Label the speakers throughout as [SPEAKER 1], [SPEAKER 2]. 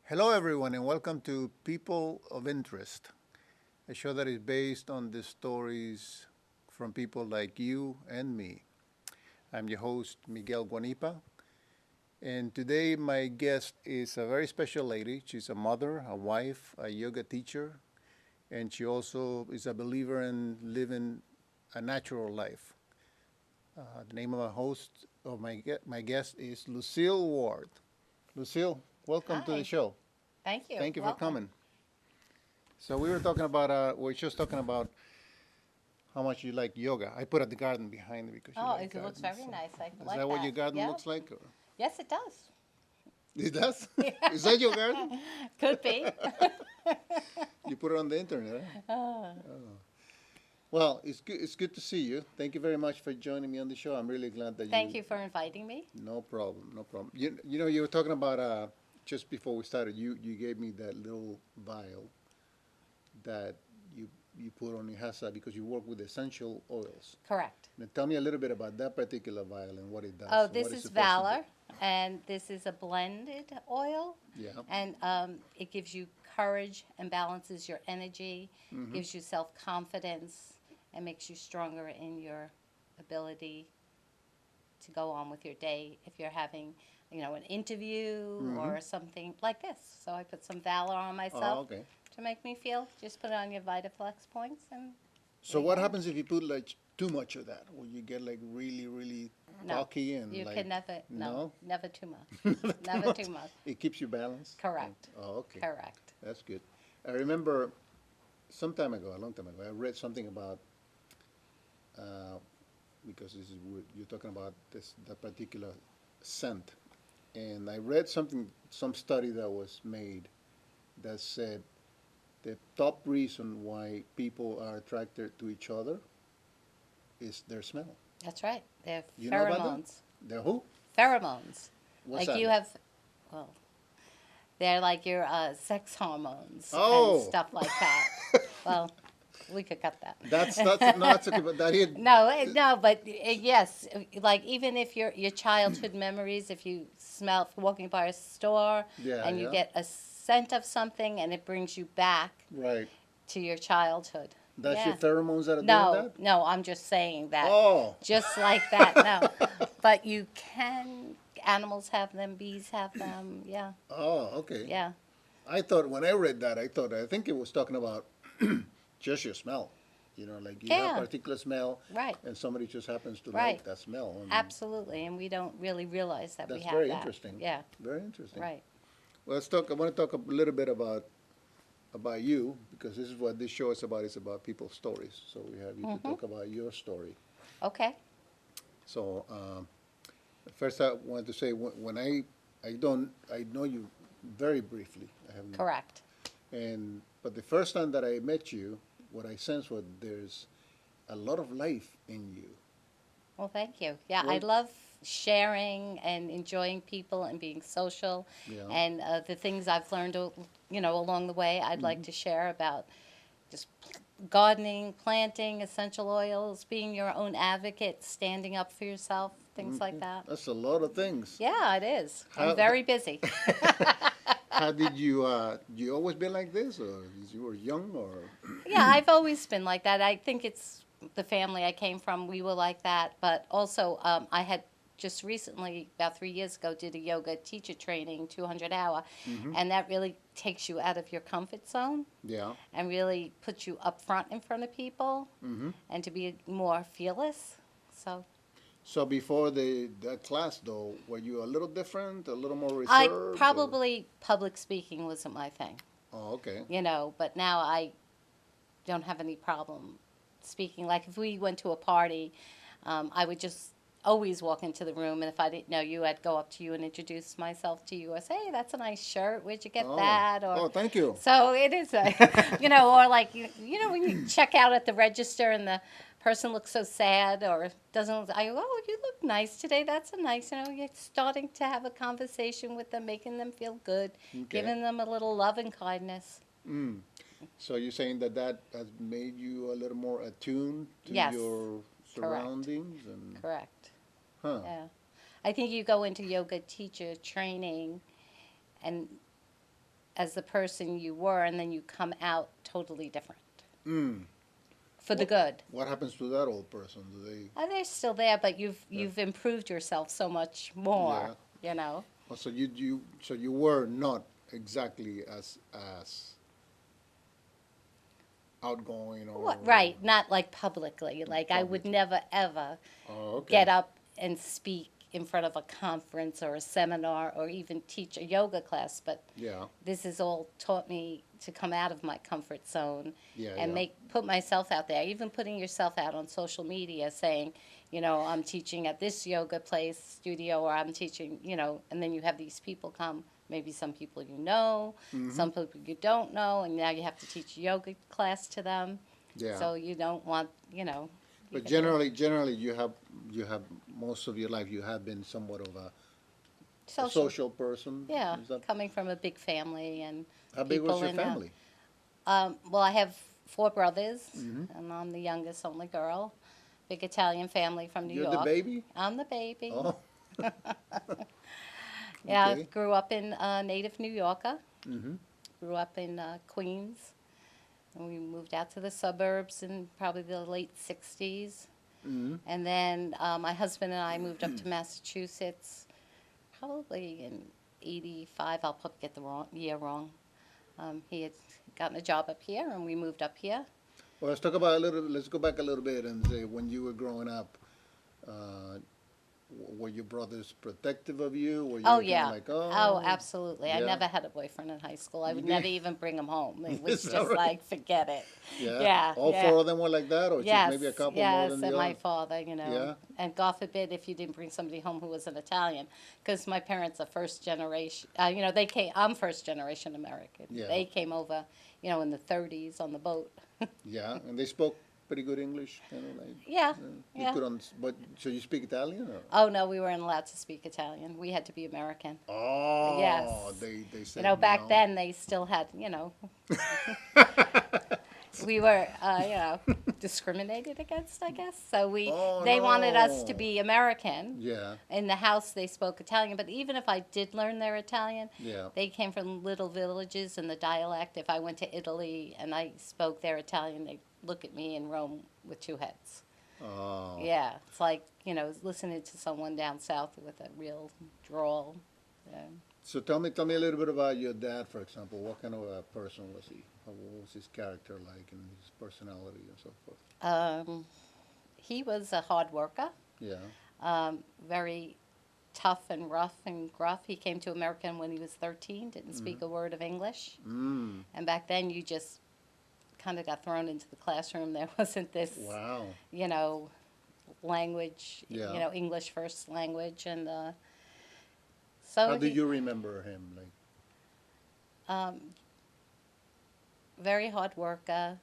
[SPEAKER 1] Hello, everyone, and welcome to People of Interest, a show that is based on the stories from people like you and me. I'm your host, Miguel Guanipa, and today my guest is a very special lady. She's a mother, a wife, a yoga teacher, and she also is a believer in living a natural life. The name of my host, of my guest, is Lucille Ward. Lucille, welcome to the
[SPEAKER 2] Hi,
[SPEAKER 1] show.
[SPEAKER 2] thank you.
[SPEAKER 1] Thank you for
[SPEAKER 2] Welcome.
[SPEAKER 1] coming. So we were talking about, we were just talking about how much you like yoga. I put up the garden behind it because you
[SPEAKER 2] Oh,
[SPEAKER 1] like
[SPEAKER 2] it looks
[SPEAKER 1] gardens.
[SPEAKER 2] very
[SPEAKER 1] So
[SPEAKER 2] nice. I
[SPEAKER 1] is
[SPEAKER 2] like
[SPEAKER 1] that what your
[SPEAKER 2] that.
[SPEAKER 1] garden
[SPEAKER 2] Yeah.
[SPEAKER 1] looks like? Or?
[SPEAKER 2] Yes, it does.
[SPEAKER 1] It does?
[SPEAKER 2] Yeah.
[SPEAKER 1] Is that your garden?
[SPEAKER 2] Could be.
[SPEAKER 1] You put it on the internet, huh?
[SPEAKER 2] Uh,
[SPEAKER 1] Well, it's good. It's good to see you. Thank you very much for joining me on the show. I'm really glad that
[SPEAKER 2] Thank
[SPEAKER 1] you.
[SPEAKER 2] you for inviting me.
[SPEAKER 1] No problem. No problem. You were talking about just before we started. You gave me that little vial that you you put on your hasa because you work with essential oils.
[SPEAKER 2] Correct.
[SPEAKER 1] Now tell me a little bit about that particular vial and what it
[SPEAKER 2] Oh,
[SPEAKER 1] does and what
[SPEAKER 2] this
[SPEAKER 1] it's
[SPEAKER 2] is
[SPEAKER 1] supposed to do.
[SPEAKER 2] Valor, and this is a blended oil,
[SPEAKER 1] Yeah.
[SPEAKER 2] and it gives you courage and balances your energy,
[SPEAKER 1] Mm-hmm.
[SPEAKER 2] gives you self confidence, and makes you stronger in your ability to go on with your day if you're having, an interview
[SPEAKER 1] Mm-hmm.
[SPEAKER 2] or something like this. So I put some Valor on
[SPEAKER 1] Oh,
[SPEAKER 2] myself
[SPEAKER 1] okay.
[SPEAKER 2] to make me feel. Just put it on your Vitaflex points, and
[SPEAKER 1] So
[SPEAKER 2] there you
[SPEAKER 1] what
[SPEAKER 2] go.
[SPEAKER 1] happens if you put like too much of that? Will you get like really, really
[SPEAKER 2] No,
[SPEAKER 1] cocky and
[SPEAKER 2] you
[SPEAKER 1] like
[SPEAKER 2] can never. No,
[SPEAKER 1] no?
[SPEAKER 2] never too much.
[SPEAKER 1] Never too
[SPEAKER 2] Never
[SPEAKER 1] much.
[SPEAKER 2] too much.
[SPEAKER 1] It keeps you balanced.
[SPEAKER 2] Correct.
[SPEAKER 1] Oh, okay.
[SPEAKER 2] Correct.
[SPEAKER 1] That's good. I remember some time ago, a long time ago, I read something about uh, because this is you're talking about this that particular scent, and I read some study that was made that said the top reason why people are attracted to each other is their smell.
[SPEAKER 2] That's right. They're
[SPEAKER 1] You know about that?
[SPEAKER 2] pheromones.
[SPEAKER 1] They're who?
[SPEAKER 2] Pheromones.
[SPEAKER 1] What's
[SPEAKER 2] Like
[SPEAKER 1] that?
[SPEAKER 2] you have, well, they're like your sex hormones and
[SPEAKER 1] Oh,
[SPEAKER 2] stuff like that. Well, we could cut that.
[SPEAKER 1] that's not okay, but that hit.
[SPEAKER 2] No, no, but yes, like even if your childhood memories, if you smell walking by a store
[SPEAKER 1] Yeah,
[SPEAKER 2] and you
[SPEAKER 1] yeah,
[SPEAKER 2] get a scent of something and it brings you back
[SPEAKER 1] right.
[SPEAKER 2] to your childhood.
[SPEAKER 1] That's your
[SPEAKER 2] Yeah.
[SPEAKER 1] pheromones that are doing
[SPEAKER 2] No,
[SPEAKER 1] that.
[SPEAKER 2] no, I'm just saying that.
[SPEAKER 1] Oh,
[SPEAKER 2] Just like that, no. But you can, animals have them, bees have them. Yeah,
[SPEAKER 1] oh, okay.
[SPEAKER 2] yeah,
[SPEAKER 1] I thought when I read that, I think it was talking about just your smell. You know, like you have a
[SPEAKER 2] yeah,
[SPEAKER 1] particular smell,
[SPEAKER 2] right,
[SPEAKER 1] and somebody just happens to
[SPEAKER 2] right.
[SPEAKER 1] like that smell. And
[SPEAKER 2] Absolutely. And we don't really realize that we
[SPEAKER 1] that's
[SPEAKER 2] have
[SPEAKER 1] very
[SPEAKER 2] that.
[SPEAKER 1] interesting.
[SPEAKER 2] Yeah,
[SPEAKER 1] Very interesting.
[SPEAKER 2] right.
[SPEAKER 1] Well, let's talk. I want to talk a little bit about you because this is what this show is about. It's about people's stories. So we have you to
[SPEAKER 2] Mm-hmm.
[SPEAKER 1] talk about your story.
[SPEAKER 2] Okay,
[SPEAKER 1] So first, I wanted to say when I know you very briefly. I have
[SPEAKER 2] correct.
[SPEAKER 1] and but the first time that I met you, what I sensed was there's a lot of life in you.
[SPEAKER 2] Well, thank you. Yeah, I
[SPEAKER 1] Well,
[SPEAKER 2] love sharing and enjoying people and being social.
[SPEAKER 1] yeah.
[SPEAKER 2] And the things I've learned, along the way, I'd like
[SPEAKER 1] Hmm.
[SPEAKER 2] to share about just gardening, planting, essential oils, being your own advocate, standing up for yourself, things like
[SPEAKER 1] Okay.
[SPEAKER 2] that.
[SPEAKER 1] That's a lot of things.
[SPEAKER 2] Yeah, it is. I'm
[SPEAKER 1] How
[SPEAKER 2] very busy.
[SPEAKER 1] how did you always been like this, or you were young, or
[SPEAKER 2] Yeah, I've always been like that. I think it's the family I came from. We were like that. But also, I had just recently, about 3 years ago, did a yoga teacher training, 200 hour,
[SPEAKER 1] hmm
[SPEAKER 2] and that really takes you out of your comfort zone
[SPEAKER 1] yeah.
[SPEAKER 2] and really puts you up front in front of people
[SPEAKER 1] hmm
[SPEAKER 2] and to be more fearless. So
[SPEAKER 1] So before the class though, were you a little different, a little more
[SPEAKER 2] I
[SPEAKER 1] reserved, or
[SPEAKER 2] probably public speaking wasn't my thing,
[SPEAKER 1] oh okay,
[SPEAKER 2] but now I don't have any problem speaking. Like if we went to a party, I would just always walk into the room, and if I didn't know you, I'd go up to you and introduce myself to you. I say, "Hey, that's a nice shirt. Where'd you get
[SPEAKER 1] oh
[SPEAKER 2] that?" Or
[SPEAKER 1] oh thank you.
[SPEAKER 2] so it is a, or like when you check out at the register and the person looks so sad or doesn't. I go, "Oh, you look nice today. That's a nice." You're starting to have a conversation with them, making them feel good,
[SPEAKER 1] Okay.
[SPEAKER 2] giving them a little love and kindness.
[SPEAKER 1] Mm. So you're saying that has made you a little more attuned to
[SPEAKER 2] Yes,
[SPEAKER 1] your
[SPEAKER 2] correct,
[SPEAKER 1] surroundings and
[SPEAKER 2] correct.
[SPEAKER 1] huh?
[SPEAKER 2] Yeah. I think you go into yoga teacher training and as the person you were, and then you come out totally different for the good.
[SPEAKER 1] What happens to that old person? Do they?
[SPEAKER 2] They're still there, but you've improved yourself so much more.
[SPEAKER 1] Yeah.
[SPEAKER 2] You know.
[SPEAKER 1] Oh, so you were not exactly as outgoing or
[SPEAKER 2] Right, not like publicly. Like I would never ever get up and speak in front of a conference or a seminar or even teach a yoga class, but this has all taught me to come out of my comfort zone and put myself out there. Even putting yourself out on social media saying, you know, I'm teaching at this yoga place, studio, or I'm teaching, you know, and then you have these people come, maybe some people you know, some people you don't know, and now you have to teach a yoga class to them.
[SPEAKER 1] Yeah.
[SPEAKER 2] So you don't want, you know.
[SPEAKER 1] But generally, you have most of your life you have been somewhat of a social person.
[SPEAKER 2] Yeah, coming from a big family and
[SPEAKER 1] how big was your family?
[SPEAKER 2] Well, I have 4 brothers, and I'm the youngest, only girl. Big Italian family from New York.
[SPEAKER 1] You're the baby?
[SPEAKER 2] I'm the baby.
[SPEAKER 1] Oh.
[SPEAKER 2] Yeah, I grew up in native New Yorker.
[SPEAKER 1] Mm-hmm.
[SPEAKER 2] Grew up in Queens. And we moved out to the suburbs in probably the late 60s.
[SPEAKER 1] Mm-hmm.
[SPEAKER 2] And then my husband and I moved up to Massachusetts probably in 85. I'll probably get the year wrong. He had gotten a job up here, and we moved up here.
[SPEAKER 1] Well, let's talk about let's go back a little bit and say when you were growing up, were your brothers protective of you? Were you like,
[SPEAKER 2] oh, absolutely.
[SPEAKER 1] Yeah.
[SPEAKER 2] I never had a boyfriend in high school. I would
[SPEAKER 1] You
[SPEAKER 2] never
[SPEAKER 1] did?
[SPEAKER 2] even bring him home. It was
[SPEAKER 1] Is
[SPEAKER 2] just
[SPEAKER 1] that right?
[SPEAKER 2] like, forget it.
[SPEAKER 1] Yeah. All 4 of them were like that, or
[SPEAKER 2] Yes,
[SPEAKER 1] just maybe a couple
[SPEAKER 2] yes,
[SPEAKER 1] more than the
[SPEAKER 2] and my
[SPEAKER 1] other?
[SPEAKER 2] father, you know.
[SPEAKER 1] Yeah.
[SPEAKER 2] And God forbid if you didn't bring somebody home who was an Italian, because my parents are first generation. You know, they came. I'm first generation American.
[SPEAKER 1] Yeah.
[SPEAKER 2] They came over, you know, in the 30s on the boat.
[SPEAKER 1] Yeah, and they spoke pretty good English, kind of like.
[SPEAKER 2] Yeah,
[SPEAKER 1] You
[SPEAKER 2] yeah.
[SPEAKER 1] could but so you speak Italian, or?
[SPEAKER 2] Oh no, we weren't allowed to speak Italian. We had to be American.
[SPEAKER 1] Oh.
[SPEAKER 2] Yes.
[SPEAKER 1] They said.
[SPEAKER 2] You know, back then they still had, you know. We were, you know, discriminated against, I guess. So they wanted us to be American.
[SPEAKER 1] Yeah.
[SPEAKER 2] In the house, they spoke Italian. But even if I did learn their Italian,
[SPEAKER 1] Yeah.
[SPEAKER 2] they came from little villages, and the dialect, if I went to Italy and I spoke their Italian, they'd look at me and roam with 2 heads.
[SPEAKER 1] Oh.
[SPEAKER 2] Yeah, it's like, you know, listening to someone down south with a real drawl. Yeah.
[SPEAKER 1] So tell me a little bit about your dad, for example. What kind of a person was he? What was his character like and his personality and so forth?
[SPEAKER 2] He was a hard worker.
[SPEAKER 1] Yeah.
[SPEAKER 2] Very tough and rough and gruff. He came to America when he was 13, didn't speak a word of English.
[SPEAKER 1] Mm.
[SPEAKER 2] And back then you just kind of got thrown into the classroom. There wasn't this,
[SPEAKER 1] Wow.
[SPEAKER 2] you know, language,
[SPEAKER 1] Yeah.
[SPEAKER 2] you know, English first language. And so
[SPEAKER 1] How do you remember him? Like.
[SPEAKER 2] Very hard worker,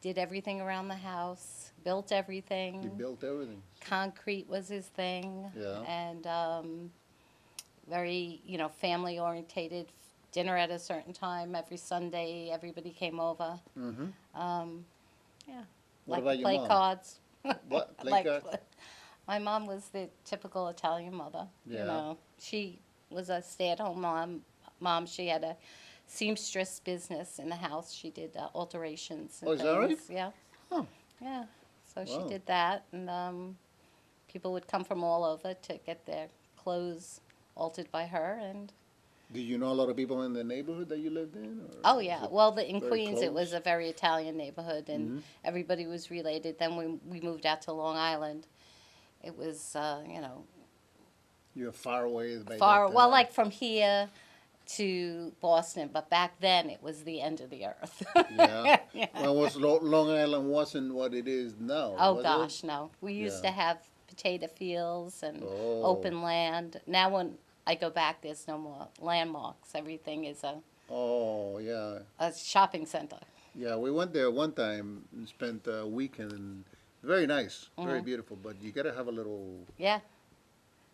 [SPEAKER 2] did everything around the house, built everything.
[SPEAKER 1] He built everything.
[SPEAKER 2] Concrete was his thing.
[SPEAKER 1] Yeah.
[SPEAKER 2] And very, you know, family orientated. Dinner at a certain time every Sunday. Everybody came over.
[SPEAKER 1] Mm-hmm.
[SPEAKER 2] Yeah.
[SPEAKER 1] What
[SPEAKER 2] like
[SPEAKER 1] about
[SPEAKER 2] to
[SPEAKER 1] your
[SPEAKER 2] play
[SPEAKER 1] mom?
[SPEAKER 2] cards.
[SPEAKER 1] What? Play
[SPEAKER 2] Like,
[SPEAKER 1] cards?
[SPEAKER 2] my mom was the typical Italian mother.
[SPEAKER 1] Yeah.
[SPEAKER 2] You know, she was a stay-at-home mom. She had a seamstress business in the house. She did alterations and
[SPEAKER 1] Oh, is that right?
[SPEAKER 2] things. Yeah.
[SPEAKER 1] Huh.
[SPEAKER 2] Yeah. So
[SPEAKER 1] Wow.
[SPEAKER 2] she did that, and people would come from all over to get their clothes altered by her. And
[SPEAKER 1] Did you know a lot of people in the neighborhood that you lived in? Or
[SPEAKER 2] oh
[SPEAKER 1] was
[SPEAKER 2] yeah,
[SPEAKER 1] it
[SPEAKER 2] well, in
[SPEAKER 1] very
[SPEAKER 2] Queens it was
[SPEAKER 1] close?
[SPEAKER 2] a very Italian neighborhood, and
[SPEAKER 1] Mhm.
[SPEAKER 2] everybody was related. Then we moved out to Long Island. It was you know,
[SPEAKER 1] You're far away. By
[SPEAKER 2] far,
[SPEAKER 1] that
[SPEAKER 2] well,
[SPEAKER 1] time.
[SPEAKER 2] like from here to Boston, but back then it was the end of the earth.
[SPEAKER 1] Yeah.
[SPEAKER 2] Yeah.
[SPEAKER 1] Well, Long Island wasn't what it is now.
[SPEAKER 2] Oh
[SPEAKER 1] was
[SPEAKER 2] gosh, no. We used
[SPEAKER 1] Yeah.
[SPEAKER 2] to have potato fields and
[SPEAKER 1] Oh.
[SPEAKER 2] open land. Now when I go back, there's no more landmarks. Everything is
[SPEAKER 1] It? Oh, yeah.
[SPEAKER 2] a shopping center.
[SPEAKER 1] Yeah, we went there one time and spent a weekend. And very nice, very beautiful. But you got to have a little.
[SPEAKER 2] Yeah.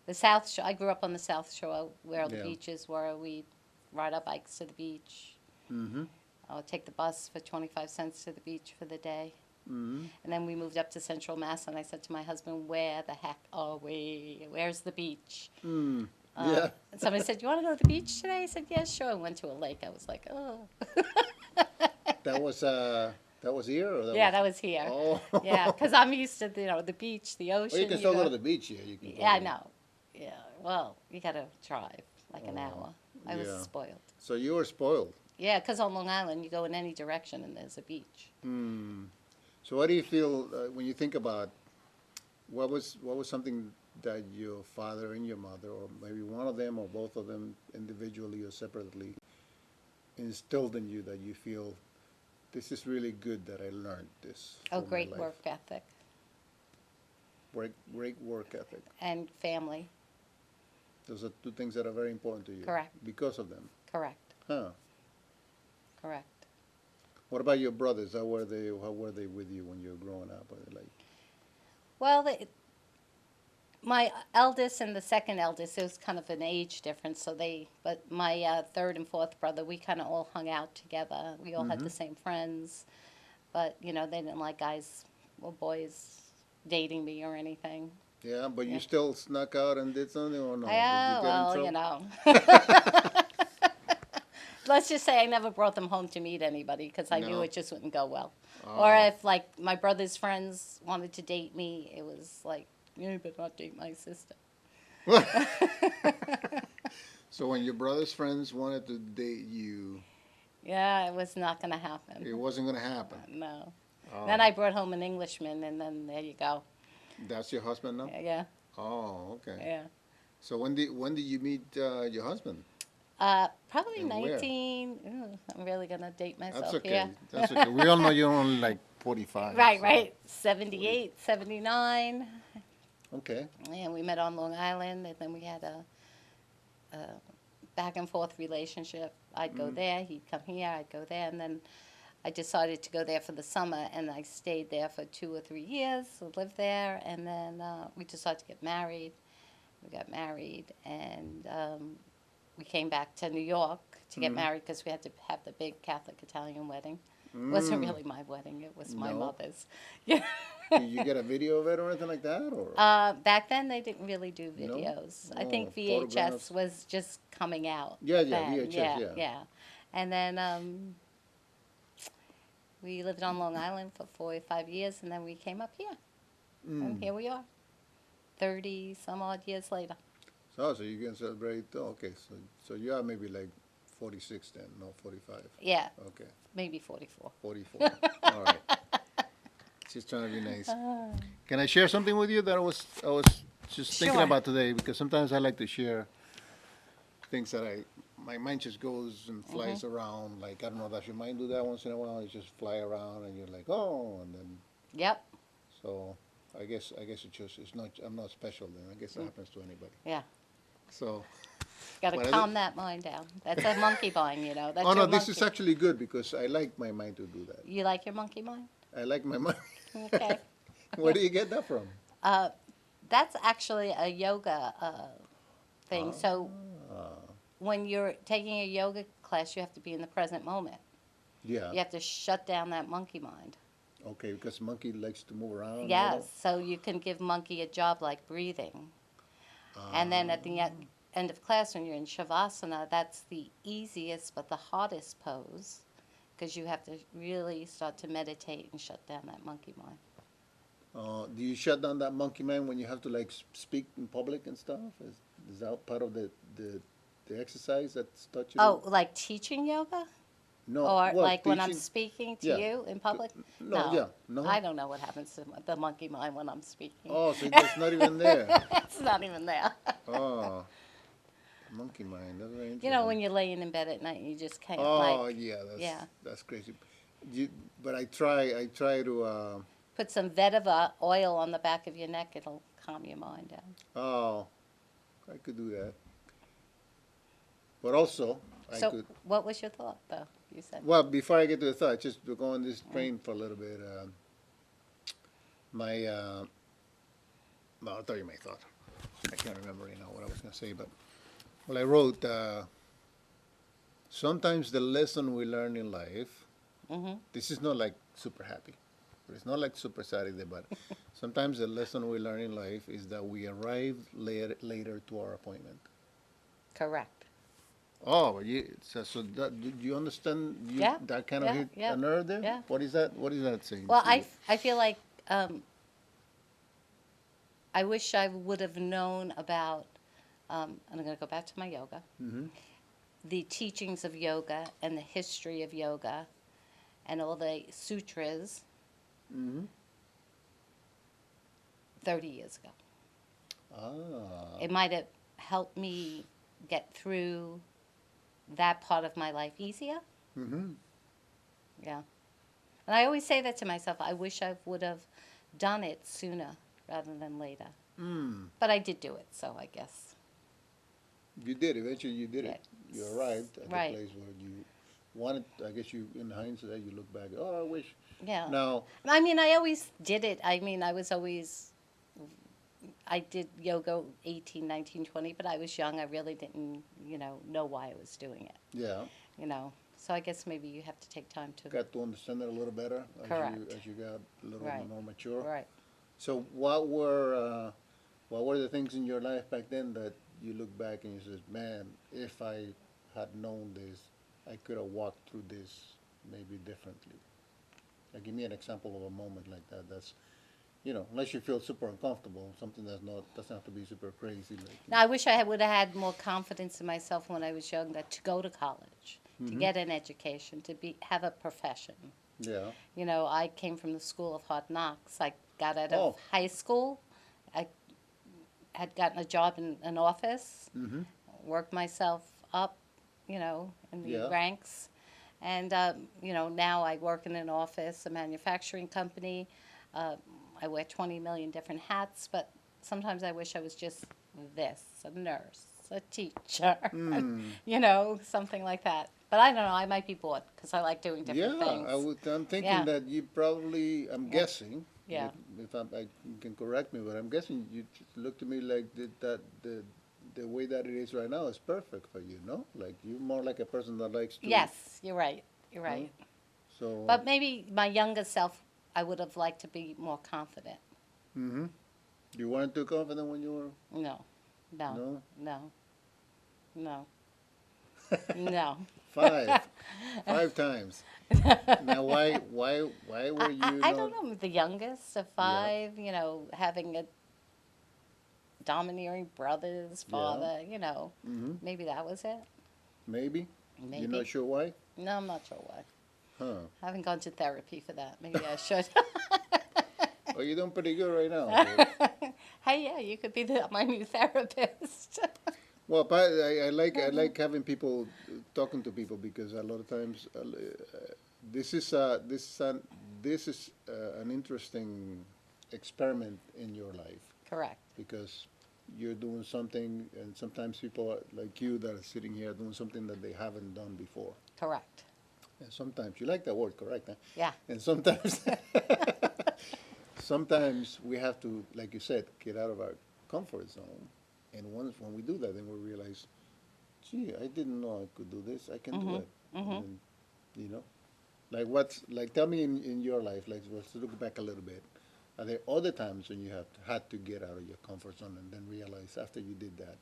[SPEAKER 2] The South Shore, I grew up on the South Shore where the
[SPEAKER 1] Yeah.
[SPEAKER 2] beaches were. We'd ride our bikes to the beach.
[SPEAKER 1] Mm-hmm.
[SPEAKER 2] I would take the bus for 25 cents to the beach for the day.
[SPEAKER 1] Mm-hmm.
[SPEAKER 2] And then we moved up to Central Mass, and I said to my husband, where the heck are we? Where's the beach?
[SPEAKER 1] Mm. Yeah.
[SPEAKER 2] Somebody said, "You want to go to the beach today?" I said, "Yeah, sure." I went to a lake. I was like, "Oh."
[SPEAKER 1] That was here or that
[SPEAKER 2] Yeah,
[SPEAKER 1] was?
[SPEAKER 2] that was here.
[SPEAKER 1] Oh.
[SPEAKER 2] Yeah, because I'm used to the beach, the
[SPEAKER 1] Well, you
[SPEAKER 2] ocean.
[SPEAKER 1] can still go to the beach here. You can go
[SPEAKER 2] Yeah, I
[SPEAKER 1] to-
[SPEAKER 2] know. Yeah, well, you gotta drive like an hour. I was
[SPEAKER 1] yeah.
[SPEAKER 2] spoiled.
[SPEAKER 1] So you were spoiled.
[SPEAKER 2] Yeah, because on Long Island, you go in any direction and there's a beach.
[SPEAKER 1] Hmm. So what do you feel when you think about what was something that your father and your mother, or maybe one of them or both of them individually or separately, instilled in you that you feel this is really good that I learned this
[SPEAKER 2] Oh,
[SPEAKER 1] for my
[SPEAKER 2] great
[SPEAKER 1] life?
[SPEAKER 2] work ethic
[SPEAKER 1] Great work ethic.
[SPEAKER 2] and family.
[SPEAKER 1] Those are two things that are very important to you.
[SPEAKER 2] Correct.
[SPEAKER 1] Because of them.
[SPEAKER 2] Correct.
[SPEAKER 1] Huh.
[SPEAKER 2] Correct.
[SPEAKER 1] What about your brothers? How were they with you when you were growing up? Were they like,
[SPEAKER 2] Well, my eldest and the second eldest, there was kind of an age difference. But my third and fourth brother, we kind of all hung out together. We all had the same friends, but they didn't like guys or boys dating me or anything.
[SPEAKER 1] yeah, but
[SPEAKER 2] Yeah.
[SPEAKER 1] you still snuck out and did something or no?
[SPEAKER 2] Yeah,
[SPEAKER 1] Did you get in trouble?
[SPEAKER 2] Let's just say I never brought them home to meet anybody because I knew
[SPEAKER 1] No?
[SPEAKER 2] it just wouldn't go well.
[SPEAKER 1] Oh.
[SPEAKER 2] Or if like my brother's friends wanted to date me, it was like, you better not date my sister.
[SPEAKER 1] So when your brother's friends wanted to date you,
[SPEAKER 2] Yeah, it was not going to happen.
[SPEAKER 1] it wasn't going to happen.
[SPEAKER 2] No.
[SPEAKER 1] Oh.
[SPEAKER 2] Then I brought home an Englishman, and then there you go.
[SPEAKER 1] That's your husband now?
[SPEAKER 2] Yeah,
[SPEAKER 1] Oh, okay.
[SPEAKER 2] yeah.
[SPEAKER 1] So when did you meet your husband?
[SPEAKER 2] Probably
[SPEAKER 1] And where?
[SPEAKER 2] 19. Ooh, I'm really going to date myself
[SPEAKER 1] That's okay.
[SPEAKER 2] here.
[SPEAKER 1] That's okay. We all know you're only like 45.
[SPEAKER 2] Right,
[SPEAKER 1] so-
[SPEAKER 2] right. 78, 79.
[SPEAKER 1] Okay.
[SPEAKER 2] And we met on Long Island, and then we had a back and forth relationship. I'd go there, he'd come here, I'd go there, and then I decided to go there for the summer, and I stayed there for 2 or 3 years, lived there, and then we decided to get married. We got married, and we came back to New York to get married because we had to have the big Catholic Italian wedding. It wasn't really my wedding, it was my
[SPEAKER 1] No?
[SPEAKER 2] mother's. Yeah.
[SPEAKER 1] Did you get a video of it or anything like that? Or
[SPEAKER 2] Back then, they didn't really do
[SPEAKER 1] No?
[SPEAKER 2] videos. I
[SPEAKER 1] Oh,
[SPEAKER 2] think
[SPEAKER 1] photographs?
[SPEAKER 2] VHS was just coming out.
[SPEAKER 1] Yeah,
[SPEAKER 2] then.
[SPEAKER 1] VHS, yeah.
[SPEAKER 2] And then we lived on Long Island for 4 or 5 years, and then we came up here. And here we are, 30 some odd years later.
[SPEAKER 1] so you can celebrate. Oh, okay, so you are maybe like 46 then, no 45.
[SPEAKER 2] Yeah,
[SPEAKER 1] Okay,
[SPEAKER 2] maybe 44.
[SPEAKER 1] 44. All right. She's trying to be nice. Can I share something with you that I was just thinking
[SPEAKER 2] Sure.
[SPEAKER 1] about today? Because sometimes I like to share things that my mind just goes and flies around. Like, I don't know, does your mind do that once in a while? It just fly around and you're like, oh, and then
[SPEAKER 2] Yep,
[SPEAKER 1] so I guess it's not, I'm not special then. I guess it happens to anybody.
[SPEAKER 2] yeah.
[SPEAKER 1] So
[SPEAKER 2] Got to
[SPEAKER 1] What is
[SPEAKER 2] calm that mind down. That's a monkey mind, That's
[SPEAKER 1] oh no,
[SPEAKER 2] your
[SPEAKER 1] this is
[SPEAKER 2] monkey.
[SPEAKER 1] actually good because I like my mind to do that.
[SPEAKER 2] You like your monkey mind?
[SPEAKER 1] I like my mind.
[SPEAKER 2] Okay.
[SPEAKER 1] Where do you get that from?
[SPEAKER 2] That's actually a yoga thing. So
[SPEAKER 1] Ah,
[SPEAKER 2] when you're taking a yoga class, you have to be in the present moment.
[SPEAKER 1] yeah.
[SPEAKER 2] You have to shut down that monkey mind.
[SPEAKER 1] Okay, because monkey likes to move around. a little.
[SPEAKER 2] Yes, so you can give monkey a job like breathing. And then at the end of class, when you're in Shavasana, that's the easiest but the hardest pose because you have to really start to meditate and shut down that monkey mind.
[SPEAKER 1] Do you shut down that monkey mind when you have to like speak in public and stuff? Is that part of the exercise that's taught you?
[SPEAKER 2] Oh, like teaching yoga?
[SPEAKER 1] no.
[SPEAKER 2] Or
[SPEAKER 1] well,
[SPEAKER 2] like when I'm
[SPEAKER 1] teaching-
[SPEAKER 2] speaking to
[SPEAKER 1] yeah.
[SPEAKER 2] you in public?
[SPEAKER 1] No, yeah, no.
[SPEAKER 2] I don't know what happens to the monkey mind when I'm speaking.
[SPEAKER 1] Oh, so it's not even there.
[SPEAKER 2] It's not even there.
[SPEAKER 1] Oh, monkey mind. That's very interesting.
[SPEAKER 2] You know, when you're laying in bed at night and you just can't
[SPEAKER 1] Oh
[SPEAKER 2] like
[SPEAKER 1] yeah,
[SPEAKER 2] yeah.
[SPEAKER 1] that's crazy. But I try to.
[SPEAKER 2] put some vetiver oil on the back of your neck, it'll calm your mind down.
[SPEAKER 1] Oh, I could do that. But also, I
[SPEAKER 2] So
[SPEAKER 1] could.
[SPEAKER 2] what was your thought though? You said
[SPEAKER 1] Well, before I get to the thought, just to go on this train for a little bit. Well, I'll tell you my thought. I can't remember right now what I was going to say, but well, I wrote. Sometimes the lesson we learn in life.
[SPEAKER 2] Mhm.
[SPEAKER 1] This is not like super happy. It's not like super sad either, but sometimes the lesson we learn in life is that we arrive later to our appointment.
[SPEAKER 2] Correct.
[SPEAKER 1] Oh, so that, do you understand
[SPEAKER 2] Yeah,
[SPEAKER 1] that kind of
[SPEAKER 2] yeah,
[SPEAKER 1] hit
[SPEAKER 2] yeah,
[SPEAKER 1] a nerve there?
[SPEAKER 2] yeah.
[SPEAKER 1] What is that? What is that saying
[SPEAKER 2] Well,
[SPEAKER 1] to you?
[SPEAKER 2] I feel like I wish I would have known about, and I'm going to go back to my yoga,
[SPEAKER 1] Mm-hmm.
[SPEAKER 2] the teachings of yoga and the history of yoga and all the sutras
[SPEAKER 1] Mm-hmm.
[SPEAKER 2] 30 years ago.
[SPEAKER 1] Ah.
[SPEAKER 2] It might have helped me get through that part of my life easier.
[SPEAKER 1] Mm-hmm.
[SPEAKER 2] Yeah. And I always say that to myself. I wish I would have done it sooner rather than later.
[SPEAKER 1] Mm.
[SPEAKER 2] But I did do it, so I guess.
[SPEAKER 1] You did. Eventually, you did it.
[SPEAKER 2] Yeah.
[SPEAKER 1] You arrived at
[SPEAKER 2] Right.
[SPEAKER 1] the place where you wanted. I guess you, in hindsight, you look back. Oh, I wish.
[SPEAKER 2] Yeah.
[SPEAKER 1] Now.
[SPEAKER 2] I mean, I always did it. I mean, I did yoga 18, 19, 20, but I was young. I really didn't, know why I was doing it,
[SPEAKER 1] Yeah.
[SPEAKER 2] So I guess maybe you have to take time to.
[SPEAKER 1] Got to understand it a little better
[SPEAKER 2] Correct.
[SPEAKER 1] as you got a little
[SPEAKER 2] Right.
[SPEAKER 1] more mature.
[SPEAKER 2] Right.
[SPEAKER 1] So what were the things in your life back then that you look back and you says, man, if I had known this, I could have walked through this maybe differently. Like, give me an example of a moment like that. That's, unless you feel super uncomfortable, something doesn't have to be super crazy. Like,
[SPEAKER 2] Now, I wish I would have had more confidence in myself when I was younger to go to college, to
[SPEAKER 1] Mhm.
[SPEAKER 2] get an education, to have a profession.
[SPEAKER 1] yeah.
[SPEAKER 2] I came from the school of hard knocks. I got out
[SPEAKER 1] Oh.
[SPEAKER 2] of high school. I had gotten a job in an office,
[SPEAKER 1] Mm-hmm.
[SPEAKER 2] worked myself up, in the
[SPEAKER 1] Yeah.
[SPEAKER 2] ranks. And, now I work in an office, a manufacturing company. I wear 20 million different hats, but sometimes I wish I was just this, a nurse, a teacher, something like that. But I don't know, I might be bored because I like doing different
[SPEAKER 1] Yeah,
[SPEAKER 2] things.
[SPEAKER 1] I'm thinking
[SPEAKER 2] Yeah.
[SPEAKER 1] that you probably, I'm
[SPEAKER 2] Yeah.
[SPEAKER 1] guessing,
[SPEAKER 2] Yeah.
[SPEAKER 1] if I you can correct me, but I'm guessing you just look to me like the way that it is right now is perfect for you, no? Like you're more like a person that likes to.
[SPEAKER 2] Yes, you're right. You're right.
[SPEAKER 1] So.
[SPEAKER 2] But maybe my younger self, I would have liked to be more confident.
[SPEAKER 1] Mm-hmm. You weren't too confident when you were.
[SPEAKER 2] No, no,
[SPEAKER 1] No.
[SPEAKER 2] no, no, no.
[SPEAKER 1] Five times. Now, why were you
[SPEAKER 2] I
[SPEAKER 1] not?
[SPEAKER 2] don't know, the youngest of five, having a domineering brother's father,
[SPEAKER 1] Mm-hmm.
[SPEAKER 2] maybe that was it.
[SPEAKER 1] Maybe.
[SPEAKER 2] Maybe.
[SPEAKER 1] You're not sure why?
[SPEAKER 2] No, I'm not sure why.
[SPEAKER 1] Huh.
[SPEAKER 2] I haven't gone to therapy for that. Maybe I should.
[SPEAKER 1] Oh, you're doing pretty good right now. So.
[SPEAKER 2] Hey, yeah, you could be my new therapist.
[SPEAKER 1] Well, but I like having people talking to people because a lot of times this is an interesting experiment in your life
[SPEAKER 2] Correct.
[SPEAKER 1] because you're doing something, and sometimes people like you that are sitting here doing something that they haven't done before.
[SPEAKER 2] Correct.
[SPEAKER 1] And sometimes you like that word, correct? Huh?
[SPEAKER 2] Yeah.
[SPEAKER 1] And sometimes sometimes we have to, like you said, get out of our comfort zone. And once when we do that, then we realize, gee, I didn't know I could do this. I can do it. And then, tell me in your life, like let's look back a little bit. Are there other times when you have had to get out of your comfort zone and then realize after you did that,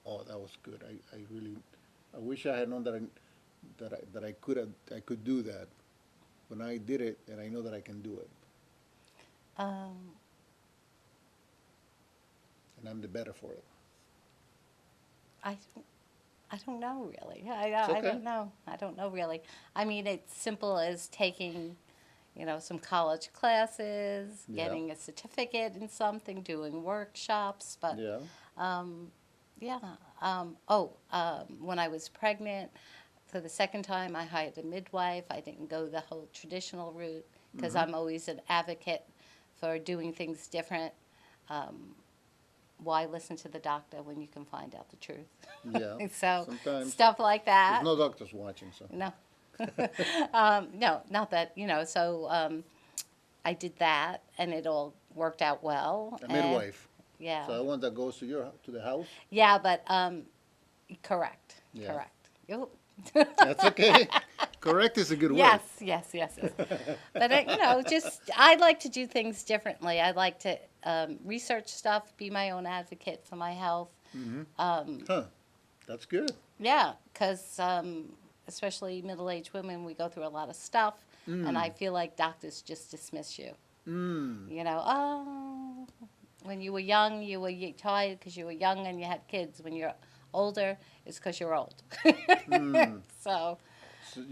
[SPEAKER 1] oh, that was good. I wish I had known that I could do that when I did it, and I know that I can do it, and I'm the better for it.
[SPEAKER 2] I don't know really.
[SPEAKER 1] It's
[SPEAKER 2] I
[SPEAKER 1] okay.
[SPEAKER 2] don't know. I don't know really. I mean, it's simple as taking, some college classes,
[SPEAKER 1] Yeah.
[SPEAKER 2] getting a certificate in something, doing workshops. But
[SPEAKER 1] Yeah.
[SPEAKER 2] yeah. When I was pregnant for the second time, I hired a midwife. I didn't go the whole traditional route because I'm always an advocate for doing things different. Why listen to the doctor when you can find out the truth?
[SPEAKER 1] Yeah.
[SPEAKER 2] So
[SPEAKER 1] Sometimes
[SPEAKER 2] stuff like that.
[SPEAKER 1] there's no doctors watching, so.
[SPEAKER 2] No. No, not that, so I did that and it all worked out well.
[SPEAKER 1] A
[SPEAKER 2] and-
[SPEAKER 1] midwife.
[SPEAKER 2] Yeah.
[SPEAKER 1] So the one that goes to the house.
[SPEAKER 2] Yeah, but correct.
[SPEAKER 1] Yeah.
[SPEAKER 2] Correct. Yep.
[SPEAKER 1] That's okay. Correct is a good word.
[SPEAKER 2] Yes. But I like to do things differently. I like to research stuff, be my own advocate for my health.
[SPEAKER 1] Huh. That's good.
[SPEAKER 2] Yeah, because especially middle-aged women, we go through a lot of stuff, and I feel like doctors just dismiss you.
[SPEAKER 1] Mm.
[SPEAKER 2] You know, oh, when you were young, you were tired because you were young and you had kids. When you're older, it's because you're old.
[SPEAKER 1] Mm.
[SPEAKER 2] So,
[SPEAKER 1] So,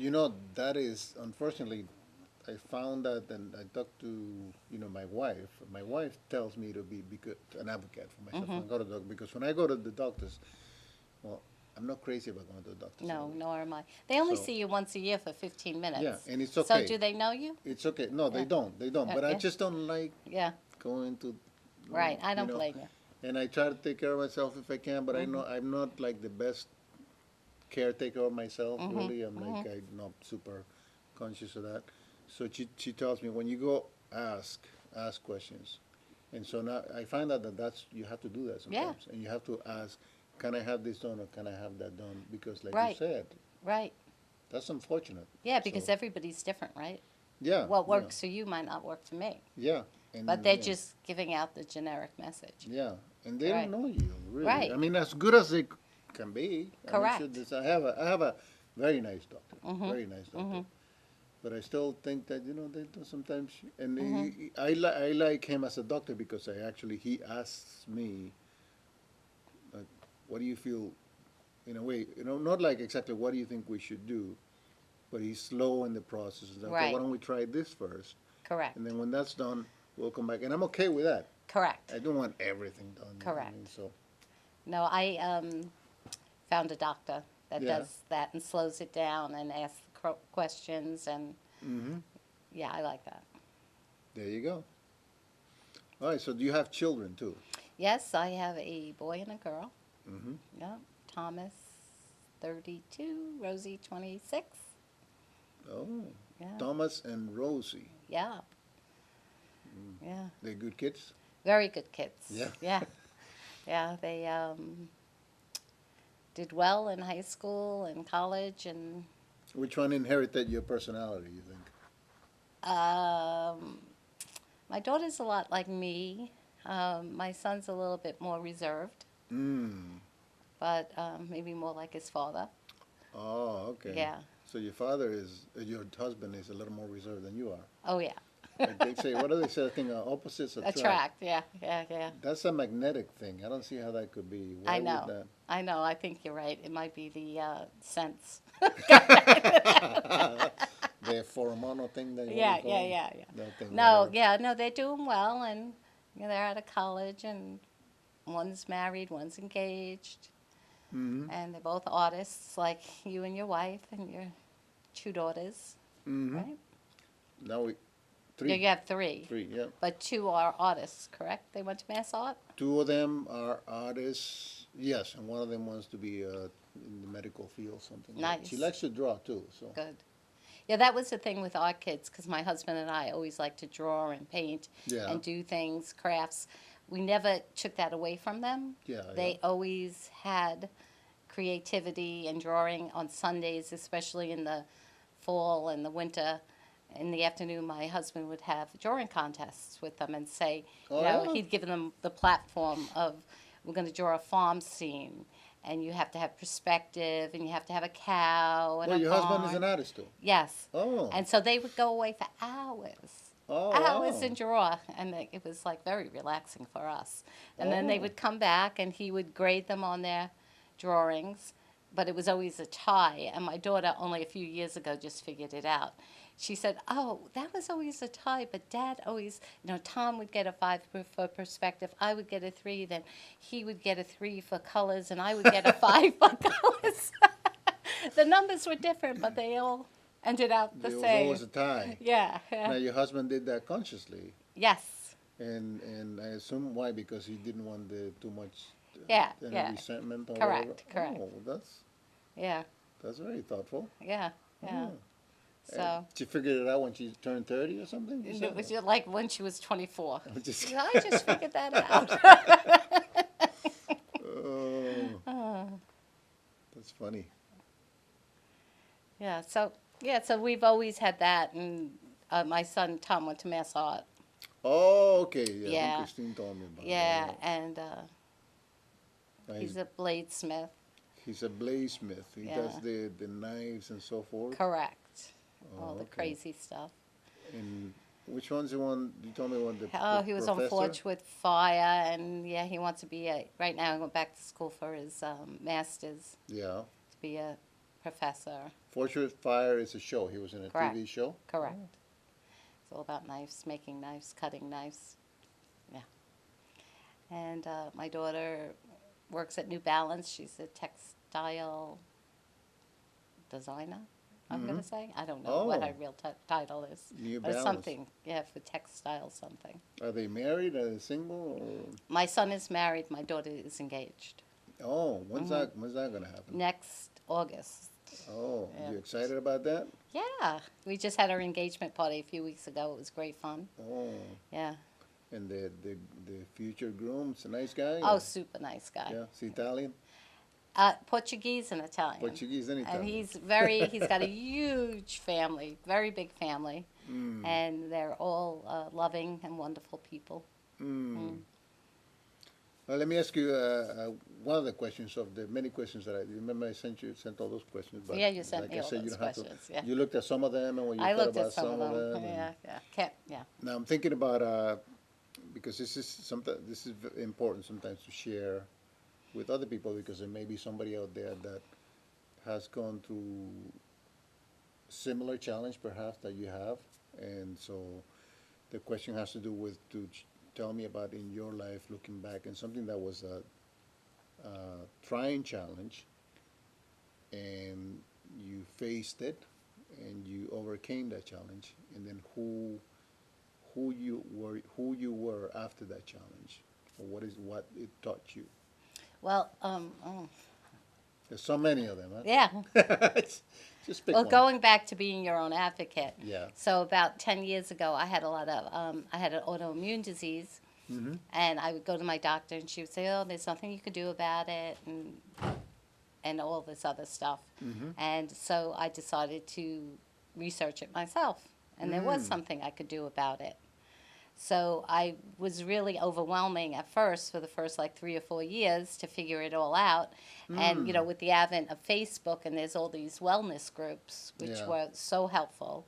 [SPEAKER 1] that is, unfortunately, I found that, and I talked to, my wife. My wife tells me to be good, an advocate for myself when I go to the doctor, because when I go to the doctors, well, I'm not crazy about going to the doctors
[SPEAKER 2] no,
[SPEAKER 1] anymore.
[SPEAKER 2] nor am I. They only
[SPEAKER 1] So,
[SPEAKER 2] see you once a year for 15 minutes.
[SPEAKER 1] yeah, and it's
[SPEAKER 2] So,
[SPEAKER 1] okay.
[SPEAKER 2] do they know you?
[SPEAKER 1] It's okay. No,
[SPEAKER 2] Yeah.
[SPEAKER 1] they don't. But I
[SPEAKER 2] Yeah.
[SPEAKER 1] just don't like
[SPEAKER 2] Yeah,
[SPEAKER 1] going to,
[SPEAKER 2] right. I
[SPEAKER 1] you
[SPEAKER 2] don't
[SPEAKER 1] know,
[SPEAKER 2] blame you.
[SPEAKER 1] and I try to take care of myself if I can, but I know I'm not like the best caretaker of myself, really. I'm I'm not super conscious of that. So she tells me when you go ask questions. And so now I find out that you have to do that
[SPEAKER 2] Yeah,
[SPEAKER 1] sometimes. And you have to ask, can I have this done or can I have that done? Because like you
[SPEAKER 2] right,
[SPEAKER 1] said,
[SPEAKER 2] right.
[SPEAKER 1] that's unfortunate.
[SPEAKER 2] Yeah, because
[SPEAKER 1] So
[SPEAKER 2] everybody's different, right?
[SPEAKER 1] yeah,
[SPEAKER 2] What
[SPEAKER 1] yeah,
[SPEAKER 2] works for you might not work for me.
[SPEAKER 1] yeah.
[SPEAKER 2] But
[SPEAKER 1] And
[SPEAKER 2] they're
[SPEAKER 1] yeah,
[SPEAKER 2] just giving out the generic message.
[SPEAKER 1] yeah. And they don't
[SPEAKER 2] Right,
[SPEAKER 1] know you really.
[SPEAKER 2] right,
[SPEAKER 1] I mean, as good as they can be. I mean,
[SPEAKER 2] correct.
[SPEAKER 1] I have a very nice doctor,
[SPEAKER 2] Mm-hmm,
[SPEAKER 1] very nice doctor.
[SPEAKER 2] mm-hmm,
[SPEAKER 1] But I still think that they do sometimes. And
[SPEAKER 2] mm-hmm.
[SPEAKER 1] I like him as a doctor because he asks me, like, what do you feel, in a way, not like exactly what do you think we should do, but he's slow in the process. He's like, okay, why
[SPEAKER 2] Right,
[SPEAKER 1] don't we try this first,
[SPEAKER 2] correct,
[SPEAKER 1] and then when that's done, we'll come back, and I'm okay with that.
[SPEAKER 2] correct,
[SPEAKER 1] I don't want everything done. I mean,
[SPEAKER 2] correct.
[SPEAKER 1] so
[SPEAKER 2] No, I found a doctor that
[SPEAKER 1] yeah.
[SPEAKER 2] does that and slows it down and asks questions, and
[SPEAKER 1] Hmm.
[SPEAKER 2] yeah, I like that.
[SPEAKER 1] There you go. All right. So do you have children too?
[SPEAKER 2] Yes, I have a boy and a girl.
[SPEAKER 1] Hmm.
[SPEAKER 2] Yeah, Thomas, 32, Rosie, 26.
[SPEAKER 1] Oh,
[SPEAKER 2] Yeah,
[SPEAKER 1] Thomas and Rosie.
[SPEAKER 2] yeah, yeah.
[SPEAKER 1] They're good kids.
[SPEAKER 2] Very good kids.
[SPEAKER 1] Yeah.
[SPEAKER 2] Yeah, yeah. They did well in high school and college, and
[SPEAKER 1] Which one inherited your personality, you think?
[SPEAKER 2] um, my daughter's a lot like me. My son's a little bit more reserved,
[SPEAKER 1] Mm.
[SPEAKER 2] but maybe more like his father.
[SPEAKER 1] Oh, okay.
[SPEAKER 2] Yeah.
[SPEAKER 1] So your husband is a little more reserved than you are.
[SPEAKER 2] Oh yeah.
[SPEAKER 1] Like they say, what do they say? I think opposites attract.
[SPEAKER 2] Attract. Yeah. Yeah. Yeah.
[SPEAKER 1] That's a magnetic thing. I don't see how that could be. Why
[SPEAKER 2] I know.
[SPEAKER 1] would
[SPEAKER 2] I know. I think you're right. It might be the sense.
[SPEAKER 1] that? The pheromone thing that you
[SPEAKER 2] Yeah.
[SPEAKER 1] want to
[SPEAKER 2] Yeah.
[SPEAKER 1] call
[SPEAKER 2] Yeah. Yeah.
[SPEAKER 1] that thing.
[SPEAKER 2] No.
[SPEAKER 1] Whatever.
[SPEAKER 2] Yeah. No. They're doing well, and they're out of college, and one's married, one's engaged,
[SPEAKER 1] Mm-hmm.
[SPEAKER 2] and they're both artists, like you and your wife and your two daughters,
[SPEAKER 1] Mm-hmm.
[SPEAKER 2] right?
[SPEAKER 1] Now
[SPEAKER 2] Yeah,
[SPEAKER 1] three.
[SPEAKER 2] you have three,
[SPEAKER 1] Three, yeah.
[SPEAKER 2] but two are artists, correct? They went to Mass Art?
[SPEAKER 1] Two of them are artists, yes, and one of them wants to be in the medical field, something.
[SPEAKER 2] Nice.
[SPEAKER 1] She likes to draw too, so.
[SPEAKER 2] Good. Yeah, that was the thing with our kids, because my husband and I always like to draw and paint
[SPEAKER 1] Yeah.
[SPEAKER 2] and do things, crafts. We never took that away from them.
[SPEAKER 1] Yeah,
[SPEAKER 2] They always had creativity and drawing on Sundays, especially in the fall and the winter. In the afternoon, my husband would have drawing contests with them and say,
[SPEAKER 1] Oh, yeah?
[SPEAKER 2] he'd give them the platform of, we're going to draw a farm scene, and you have to have perspective, and you have to have a cow and
[SPEAKER 1] Well,
[SPEAKER 2] a
[SPEAKER 1] your husband is
[SPEAKER 2] barn.
[SPEAKER 1] an artist too.
[SPEAKER 2] Yes.
[SPEAKER 1] Oh.
[SPEAKER 2] And so they would go away for hours,
[SPEAKER 1] Oh,
[SPEAKER 2] hours
[SPEAKER 1] wow.
[SPEAKER 2] and draw, and it was like very relaxing for us. And then they
[SPEAKER 1] Oh.
[SPEAKER 2] would come back, and he would grade them on their drawings, but it was always a tie. And my daughter, only a few years ago, just figured it out. She said, "Oh, that was always a tie, but Dad always, Tom would get a 5 for perspective, I would get a 3, then he would get a 3 for colors, and I would get a 5 for colors." The numbers were different, but they all ended out the
[SPEAKER 1] There was
[SPEAKER 2] same.
[SPEAKER 1] always a tie.
[SPEAKER 2] Yeah.
[SPEAKER 1] Now, your husband did that consciously,
[SPEAKER 2] Yes.
[SPEAKER 1] and I assume why? Because he didn't want too much
[SPEAKER 2] Yeah.
[SPEAKER 1] any
[SPEAKER 2] Yeah.
[SPEAKER 1] resentment or
[SPEAKER 2] Correct,
[SPEAKER 1] whatever.
[SPEAKER 2] correct.
[SPEAKER 1] Oh,
[SPEAKER 2] Yeah.
[SPEAKER 1] that's very thoughtful.
[SPEAKER 2] Yeah. Yeah.
[SPEAKER 1] Oh.
[SPEAKER 2] So
[SPEAKER 1] She figured it out when she turned 30 or something? You
[SPEAKER 2] it
[SPEAKER 1] said?
[SPEAKER 2] was like when she was 24.
[SPEAKER 1] I just-
[SPEAKER 2] I just figured that out.
[SPEAKER 1] Oh, that's funny.
[SPEAKER 2] Yeah. So we've always had that, and my son Tom went to Mass Art.
[SPEAKER 1] Oh, okay. Yeah, I think
[SPEAKER 2] Yeah.
[SPEAKER 1] Christine told me about
[SPEAKER 2] Yeah,
[SPEAKER 1] that.
[SPEAKER 2] and
[SPEAKER 1] Yeah.
[SPEAKER 2] he's a bladesmith.
[SPEAKER 1] He's a bladesmith. He
[SPEAKER 2] Yeah.
[SPEAKER 1] does the knives and so forth.
[SPEAKER 2] Correct.
[SPEAKER 1] Oh,
[SPEAKER 2] All the
[SPEAKER 1] okay.
[SPEAKER 2] crazy stuff.
[SPEAKER 1] And which one's the one you told me? One the
[SPEAKER 2] Oh, he was on
[SPEAKER 1] professor?
[SPEAKER 2] Forge with Fire, and yeah, he wants to be right now. He went back to school for his master's
[SPEAKER 1] Yeah.
[SPEAKER 2] to be a professor.
[SPEAKER 1] Fortune Fire is a show. He was in a
[SPEAKER 2] Correct.
[SPEAKER 1] TV show.
[SPEAKER 2] Correct. It's all about knives, making knives, cutting knives. Yeah. And my daughter works at New Balance. She's a textile designer, I'm going to say. I don't know what
[SPEAKER 1] Oh.
[SPEAKER 2] her real title is.
[SPEAKER 1] New
[SPEAKER 2] But it's
[SPEAKER 1] Balance.
[SPEAKER 2] something, yeah, for textile something.
[SPEAKER 1] Are they married? Are they single? Or?
[SPEAKER 2] My son is married. My daughter is engaged.
[SPEAKER 1] Oh, when's that gonna happen?
[SPEAKER 2] Next August.
[SPEAKER 1] Oh,
[SPEAKER 2] Yeah.
[SPEAKER 1] you excited about that?
[SPEAKER 2] Yeah. We just had our engagement party a few weeks ago. It was great fun.
[SPEAKER 1] Oh,
[SPEAKER 2] Yeah.
[SPEAKER 1] and the future groom's a nice guy.
[SPEAKER 2] Oh,
[SPEAKER 1] or-
[SPEAKER 2] super nice guy.
[SPEAKER 1] yeah, is he Italian,
[SPEAKER 2] Portuguese and Italian.
[SPEAKER 1] Portuguese, and Italian.
[SPEAKER 2] And he's got a huge family, very big family, and they're all loving and wonderful people.
[SPEAKER 1] Well, let me ask you one of the questions of the many questions that I remember. I sent all those questions. But
[SPEAKER 2] Yeah, you sent
[SPEAKER 1] like
[SPEAKER 2] me
[SPEAKER 1] I
[SPEAKER 2] all
[SPEAKER 1] said, you
[SPEAKER 2] those
[SPEAKER 1] don't have to.
[SPEAKER 2] questions, yeah.
[SPEAKER 1] You looked at some of them, and what you
[SPEAKER 2] I
[SPEAKER 1] thought
[SPEAKER 2] looked
[SPEAKER 1] about
[SPEAKER 2] at some of them.
[SPEAKER 1] and-
[SPEAKER 2] Yeah. Yeah.
[SPEAKER 1] Now I'm thinking about because this is important sometimes to share with other people, because there may be somebody out there that has gone through similar challenge perhaps that you have, and so the question has to do with tell me about in your life looking back and something that was a trying challenge, and you faced it and you overcame that challenge, and then who you were after that challenge, or what it taught you.
[SPEAKER 2] Well,
[SPEAKER 1] There's so many of them, huh?
[SPEAKER 2] yeah.
[SPEAKER 1] Just pick
[SPEAKER 2] Well,
[SPEAKER 1] one.
[SPEAKER 2] going back to being your own advocate.
[SPEAKER 1] Yeah.
[SPEAKER 2] So about 10 years ago, I had a lot of, I had an autoimmune disease, and I would go to my doctor, and she would say, "Oh, there's nothing you could do about it," and all this other stuff. And so I decided to research it myself, and there was something I could do about it. So I was really overwhelming at first for the first like 3 or 4 years to figure it all out. And, you know, with the advent of Facebook, and there's all these wellness groups, which
[SPEAKER 1] Yeah.
[SPEAKER 2] were so helpful.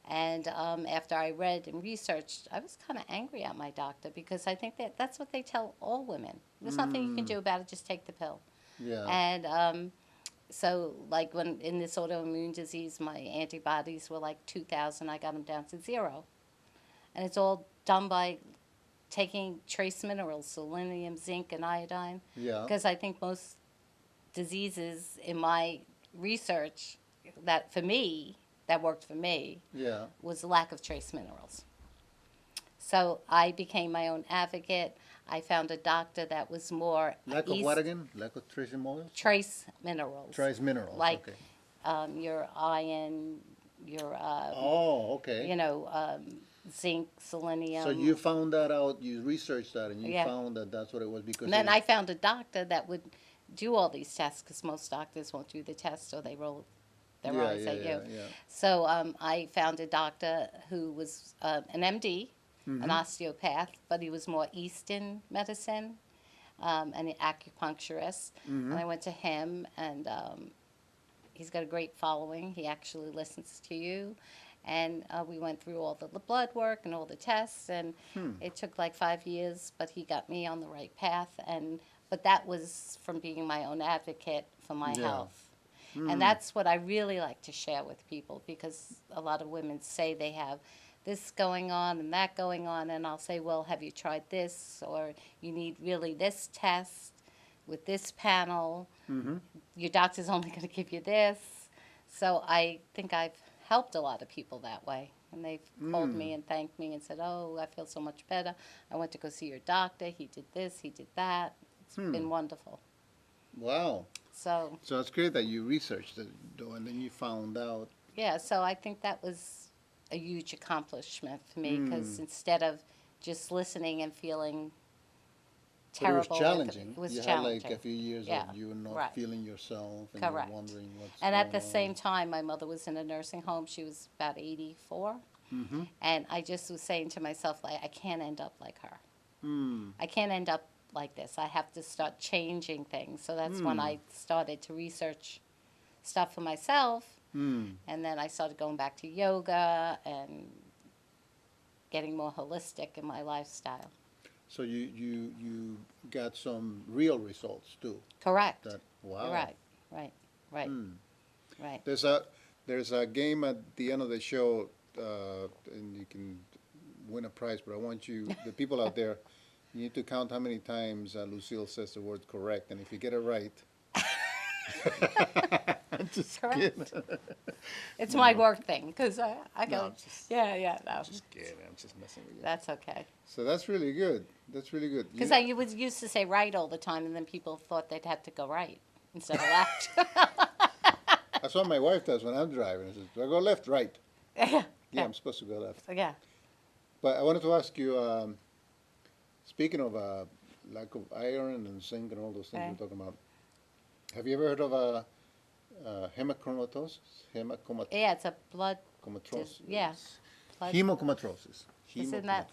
[SPEAKER 2] And after I read and researched, I was kind of angry at my doctor, because I think that's what they tell all women. There's nothing you can do about it, just take the pill.
[SPEAKER 1] Yeah.
[SPEAKER 2] And so, like, when in this autoimmune disease, my antibodies were like 2,000, I got them down to 0. And it's all done by taking trace minerals, selenium, zinc, and iodine.
[SPEAKER 1] Yeah.
[SPEAKER 2] Because I think most diseases, in my research, that worked for me,
[SPEAKER 1] Yeah.
[SPEAKER 2] was the lack of trace minerals. So I became my own advocate. I found a doctor that was more
[SPEAKER 1] Lack of what again? Lack of trace minerals?
[SPEAKER 2] trace minerals.
[SPEAKER 1] Trace minerals.
[SPEAKER 2] Like
[SPEAKER 1] okay.
[SPEAKER 2] Your iron, your
[SPEAKER 1] Oh, okay.
[SPEAKER 2] you know, zinc, selenium.
[SPEAKER 1] So you found that out, you researched that, and you
[SPEAKER 2] Yeah.
[SPEAKER 1] found that that's what it was, because
[SPEAKER 2] And then I found a doctor that would do all these tests, because most doctors won't do the tests, or they roll their eyes at you.
[SPEAKER 1] yeah.
[SPEAKER 2] So I found a doctor who was an MD, an osteopath, but he was more Eastern medicine, and an acupuncturist. And I went to him, and he's got a great following. He actually listens to you. And we went through all the blood work and all the tests, and it took like 5 years, but he got me on the right path. But that was from being my own advocate for my
[SPEAKER 1] Yeah.
[SPEAKER 2] health. And that's what I really like to share with people, because a lot of women say they have this going on and that going on, and I'll say, well, have you tried this? Or you need really this test with this panel. Your doctor's only going to give you this. So I think I've helped a lot of people that way. And they've called me and thanked me and said, "Oh, I feel so much better. I went to go see your doctor. He did this, he did that." It's been wonderful.
[SPEAKER 1] Wow.
[SPEAKER 2] So,
[SPEAKER 1] So it's great that you researched it, though, and then you found out.
[SPEAKER 2] yeah, so I think that was a huge accomplishment for me, because instead of just listening and feeling
[SPEAKER 1] But it was
[SPEAKER 2] terrible,
[SPEAKER 1] challenging.
[SPEAKER 2] it was
[SPEAKER 1] you
[SPEAKER 2] challenging.
[SPEAKER 1] had like a few years
[SPEAKER 2] Yeah,
[SPEAKER 1] of you not
[SPEAKER 2] right.
[SPEAKER 1] feeling yourself, and
[SPEAKER 2] Correct.
[SPEAKER 1] you're wondering what's
[SPEAKER 2] And at the
[SPEAKER 1] going
[SPEAKER 2] same time, my mother was in a nursing home. She was about 84. And I just was saying to myself, like, I can't end up like her. I can't end up like this. I have to start changing things. So that's when I started to research stuff for myself. And then I started going back to yoga and getting more holistic in my lifestyle.
[SPEAKER 1] So you got some real results too.
[SPEAKER 2] Correct.
[SPEAKER 1] Wow.
[SPEAKER 2] Right. Right.
[SPEAKER 1] There's a game at the end of the show, and you can win a prize. But I want you, the people out there, you need to count how many times Lucille says the word correct, and if you get it right. I'm just kidding.
[SPEAKER 2] It's my work thing because I go.
[SPEAKER 1] No, I'm just-
[SPEAKER 2] No.
[SPEAKER 1] Just kidding. I'm just messing with you.
[SPEAKER 2] That's okay.
[SPEAKER 1] So that's really good. That's really good.
[SPEAKER 2] Because I was used to say right all the time, and then people thought they'd have to go right instead of left.
[SPEAKER 1] That's what my wife does when I'm driving. She says, "Do I go left, right?"
[SPEAKER 2] Yeah.
[SPEAKER 1] Yeah, I'm supposed to go left.
[SPEAKER 2] Yeah.
[SPEAKER 1] But I wanted to ask you, speaking of lack of iron and zinc and all those things
[SPEAKER 2] Okay.
[SPEAKER 1] we're talking about, have you ever heard of hemochromatosis?
[SPEAKER 2] Yeah, it's a blood.
[SPEAKER 1] Hemochromatosis.
[SPEAKER 2] Yeah. Blood.
[SPEAKER 1] Hemochromatosis.
[SPEAKER 2] Isn't that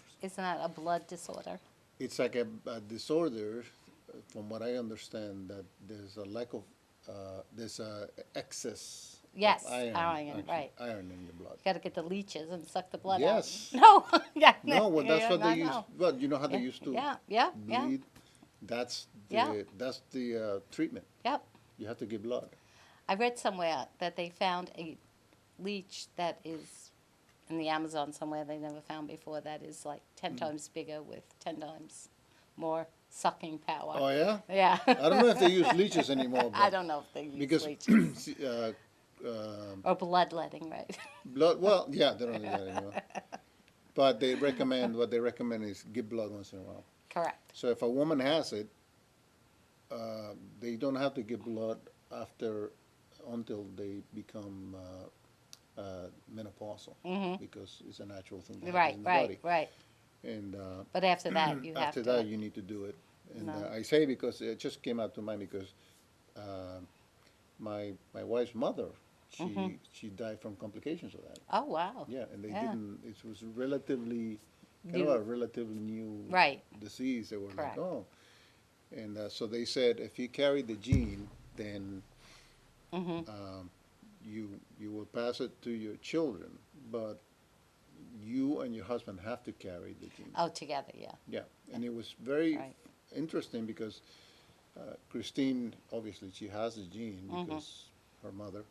[SPEAKER 2] a blood disorder?
[SPEAKER 1] It's like a disorder, from what I understand, that there's a lack of, there's a excess
[SPEAKER 2] Yes,
[SPEAKER 1] of iron,
[SPEAKER 2] iron,
[SPEAKER 1] actually,
[SPEAKER 2] right.
[SPEAKER 1] iron in your blood.
[SPEAKER 2] You got to get the leeches and suck the blood
[SPEAKER 1] Yes.
[SPEAKER 2] out. No. Yeah.
[SPEAKER 1] No, well, that's
[SPEAKER 2] yeah,
[SPEAKER 1] what
[SPEAKER 2] I
[SPEAKER 1] they use.
[SPEAKER 2] know.
[SPEAKER 1] Well, you know how they used to
[SPEAKER 2] Yeah.
[SPEAKER 1] bleed? That's
[SPEAKER 2] Yeah.
[SPEAKER 1] the treatment.
[SPEAKER 2] Yep.
[SPEAKER 1] You have to give blood.
[SPEAKER 2] I read somewhere that they found a leech that is in the Amazon somewhere they never found before that is like 10 times bigger with 10 times more sucking power.
[SPEAKER 1] Oh, yeah?
[SPEAKER 2] Yeah.
[SPEAKER 1] I don't know if they use leeches anymore.
[SPEAKER 2] I don't know if they use
[SPEAKER 1] Because
[SPEAKER 2] leeches.
[SPEAKER 1] see,
[SPEAKER 2] Or bloodletting, right?
[SPEAKER 1] blood, well, yeah, they don't do that anymore. But what they recommend is give blood once in a while.
[SPEAKER 2] Correct.
[SPEAKER 1] So if a woman has it, they don't have to give blood until they become menopausal, because it's a natural thing that happens in the body.
[SPEAKER 2] Right.
[SPEAKER 1] And
[SPEAKER 2] But after that, you have
[SPEAKER 1] after
[SPEAKER 2] to.
[SPEAKER 1] that, you need to do it. And
[SPEAKER 2] No.
[SPEAKER 1] I say because it just came out to mind because my wife's mother, she died from complications of that.
[SPEAKER 2] Oh, wow.
[SPEAKER 1] Yeah, and they
[SPEAKER 2] Yeah.
[SPEAKER 1] didn't. It was relatively
[SPEAKER 2] New.
[SPEAKER 1] a relatively new
[SPEAKER 2] Right.
[SPEAKER 1] disease. They were
[SPEAKER 2] Correct.
[SPEAKER 1] like, oh, and so they said if you carry the gene, then you will pass it to your children, but you and your husband have to carry the gene.
[SPEAKER 2] Oh, together, yeah.
[SPEAKER 1] Yeah, and it was very
[SPEAKER 2] Right.
[SPEAKER 1] interesting because Christine, obviously, she has the gene because her mother,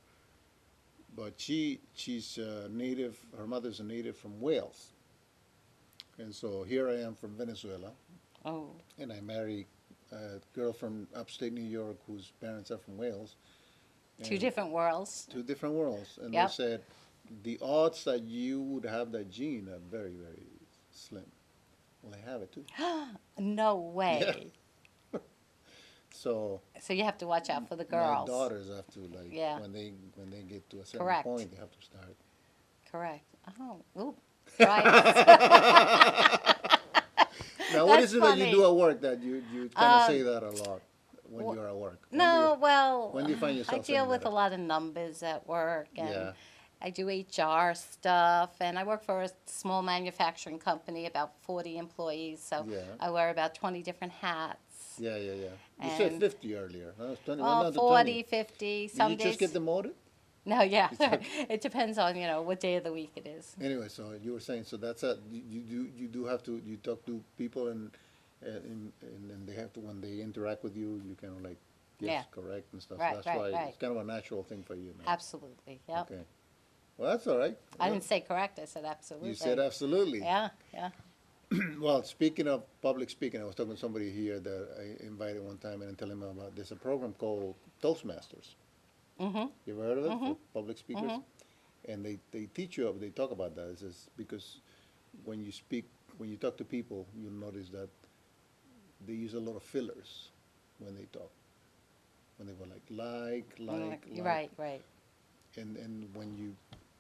[SPEAKER 1] but she's native. Her mother's a native from Wales, and so here I am from Venezuela,
[SPEAKER 2] Oh,
[SPEAKER 1] and I marry a girl from upstate New York whose parents are from Wales.
[SPEAKER 2] two
[SPEAKER 1] And
[SPEAKER 2] different worlds.
[SPEAKER 1] two different worlds, and
[SPEAKER 2] Yep.
[SPEAKER 1] they said the odds that you would have that gene are very, very slim. Well, I have it too.
[SPEAKER 2] No way.
[SPEAKER 1] So
[SPEAKER 2] So you have to watch out for the girls.
[SPEAKER 1] my daughters have to
[SPEAKER 2] Yeah.
[SPEAKER 1] when they get to a certain
[SPEAKER 2] Correct.
[SPEAKER 1] point, they have to start.
[SPEAKER 2] Correct. Oh, oop. Right.
[SPEAKER 1] Now, what
[SPEAKER 2] That's
[SPEAKER 1] is it that you
[SPEAKER 2] funny.
[SPEAKER 1] do at work that you kind of say that a lot when
[SPEAKER 2] well,
[SPEAKER 1] you're at work?
[SPEAKER 2] No, well,
[SPEAKER 1] when do you find yourself
[SPEAKER 2] I deal
[SPEAKER 1] saying
[SPEAKER 2] with
[SPEAKER 1] that?
[SPEAKER 2] a lot of numbers at work, and
[SPEAKER 1] Yeah.
[SPEAKER 2] I do HR stuff, and I work for a small manufacturing company, about 40 employees, so
[SPEAKER 1] Yeah.
[SPEAKER 2] I wear about 20 different hats.
[SPEAKER 1] Yeah. You said
[SPEAKER 2] And-
[SPEAKER 1] 50 earlier. Huh? It's 20,
[SPEAKER 2] Well,
[SPEAKER 1] down to
[SPEAKER 2] 40,
[SPEAKER 1] 20.
[SPEAKER 2] 50,
[SPEAKER 1] Did
[SPEAKER 2] some
[SPEAKER 1] you
[SPEAKER 2] days.
[SPEAKER 1] just get demoted?
[SPEAKER 2] No, yeah. It depends on, what day of the week it is.
[SPEAKER 1] Anyway, so you were saying, so that's it. You do have to, you talk to people and they have to, when they interact with you, you kind of like, yes,
[SPEAKER 2] Yeah.
[SPEAKER 1] correct and stuff.
[SPEAKER 2] Right,
[SPEAKER 1] That's
[SPEAKER 2] right,
[SPEAKER 1] why
[SPEAKER 2] right.
[SPEAKER 1] it's kind of a natural thing for you, man.
[SPEAKER 2] Absolutely, yep.
[SPEAKER 1] Okay. Well, that's all right.
[SPEAKER 2] I didn't say correct, I said absolutely.
[SPEAKER 1] You said absolutely.
[SPEAKER 2] Yeah.
[SPEAKER 1] Well, speaking of public speaking, I was talking to somebody here that I invited one time and telling them about, there's a program called Toastmasters.
[SPEAKER 2] Mm-hmm.
[SPEAKER 1] You ever heard of it, for public speakers? And they teach you, they talk about that. It's just because when you talk to people, you'll notice that they use a lot of fillers when they talk. When they go like.
[SPEAKER 2] Right.
[SPEAKER 1] And when you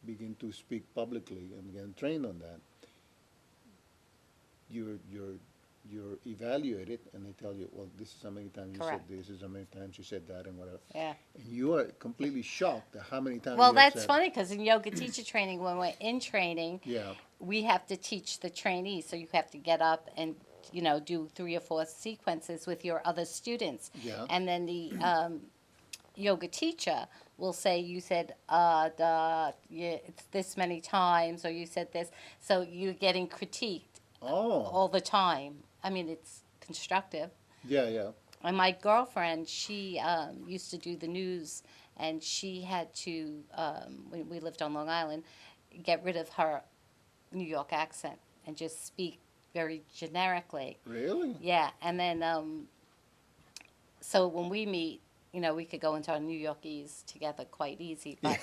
[SPEAKER 1] begin to speak publicly and get trained on that, you're evaluated, and they tell you, well, this is how many times you
[SPEAKER 2] Correct.
[SPEAKER 1] said this is how many times you said that, and whatever.
[SPEAKER 2] Yeah.
[SPEAKER 1] And you are completely shocked at how many times
[SPEAKER 2] Well,
[SPEAKER 1] you have
[SPEAKER 2] that's
[SPEAKER 1] said,
[SPEAKER 2] funny because in yoga teacher training, when we're in training,
[SPEAKER 1] Yeah.
[SPEAKER 2] we have to teach the trainees. So you have to get up and do 3 or 4 sequences with your other students.
[SPEAKER 1] Yeah.
[SPEAKER 2] And then the yoga teacher will say, you said, yeah, it's this many times, or you said this. So you're getting critiqued
[SPEAKER 1] Oh.
[SPEAKER 2] all the time. I mean, it's constructive.
[SPEAKER 1] Yeah, yeah.
[SPEAKER 2] And my girlfriend, she used to do the news, and she had to, when we lived on Long Island, get rid of her New York accent and just speak very generically.
[SPEAKER 1] Really?
[SPEAKER 2] Yeah, and then so when we meet, we could go into our New Yorkese together quite easy. But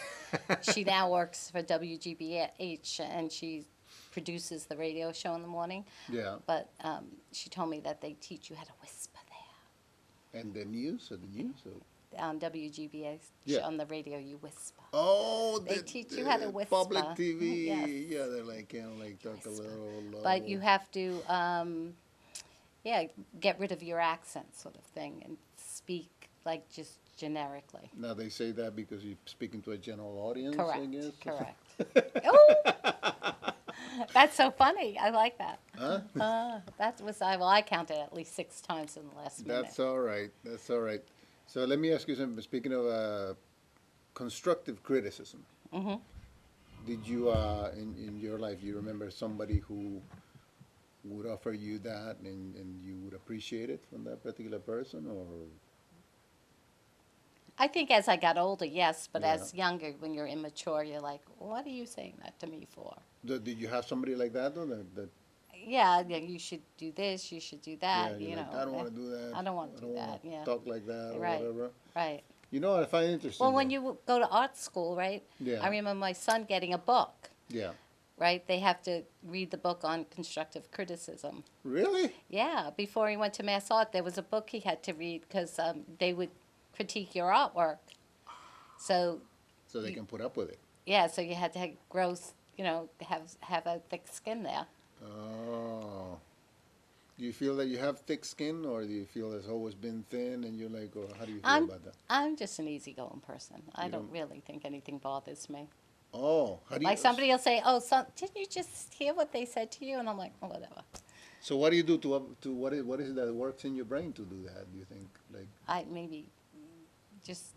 [SPEAKER 2] she now works for WGBH, and she produces the radio show in the morning.
[SPEAKER 1] Yeah.
[SPEAKER 2] But she told me that they teach you how to whisper there.
[SPEAKER 1] And the news or the news? Or?
[SPEAKER 2] On WGBH,
[SPEAKER 1] Yeah.
[SPEAKER 2] on the radio, you whisper.
[SPEAKER 1] Oh,
[SPEAKER 2] They teach you how to whisper.
[SPEAKER 1] Public TV.
[SPEAKER 2] Yes.
[SPEAKER 1] Yeah, they're like, talk a little low.
[SPEAKER 2] But you have to, get rid of your accent sort of thing and speak like just generically.
[SPEAKER 1] Now they say that because you're speaking to a general audience, I
[SPEAKER 2] Correct.
[SPEAKER 1] guess.
[SPEAKER 2] Correct. Oh, that's so funny. I like that.
[SPEAKER 1] Huh?
[SPEAKER 2] I counted at least 6 times in the last minute.
[SPEAKER 1] That's all right. That's all right. So let me ask you something. Speaking of constructive criticism,
[SPEAKER 2] Mm-hmm.
[SPEAKER 1] did you, in your life, you remember somebody who would offer you that and you would appreciate it from that particular person, or?
[SPEAKER 2] I think as I got older, yes, but
[SPEAKER 1] Yeah.
[SPEAKER 2] as younger, when you're immature, you're like, what are you saying that to me for?
[SPEAKER 1] Did you have somebody like that, though? That
[SPEAKER 2] Yeah, you should do this, you should do that,
[SPEAKER 1] you're like, I don't want to do that.
[SPEAKER 2] I don't wanna do
[SPEAKER 1] wanna
[SPEAKER 2] that, yeah.
[SPEAKER 1] Talk like that or
[SPEAKER 2] Right.
[SPEAKER 1] whatever.
[SPEAKER 2] Right.
[SPEAKER 1] You know what I find interesting?
[SPEAKER 2] Well, when
[SPEAKER 1] though?
[SPEAKER 2] you go to art school, right?
[SPEAKER 1] Yeah.
[SPEAKER 2] I remember my son getting a book,
[SPEAKER 1] Yeah.
[SPEAKER 2] right? They have to read the book on constructive criticism.
[SPEAKER 1] Really?
[SPEAKER 2] Yeah, before he went to Mass Art, there was a book he had to read because they would critique your artwork. So,
[SPEAKER 1] So they can put up with it.
[SPEAKER 2] yeah, so you had to grow, have a thick skin there.
[SPEAKER 1] Oh. Do you feel that you have thick skin, or do you feel it's always been thin, and you're like, or how do you feel about that?
[SPEAKER 2] I'm just an easygoing person. I
[SPEAKER 1] You
[SPEAKER 2] don't
[SPEAKER 1] don't-
[SPEAKER 2] really think anything bothers me.
[SPEAKER 1] Oh, how do you?
[SPEAKER 2] Like somebody will say, "Oh, son, didn't you just hear what they said to you?" And I'm like, "Oh, whatever."
[SPEAKER 1] So what do you do to what is it that works in your brain to do that? Do you think like?
[SPEAKER 2] I maybe just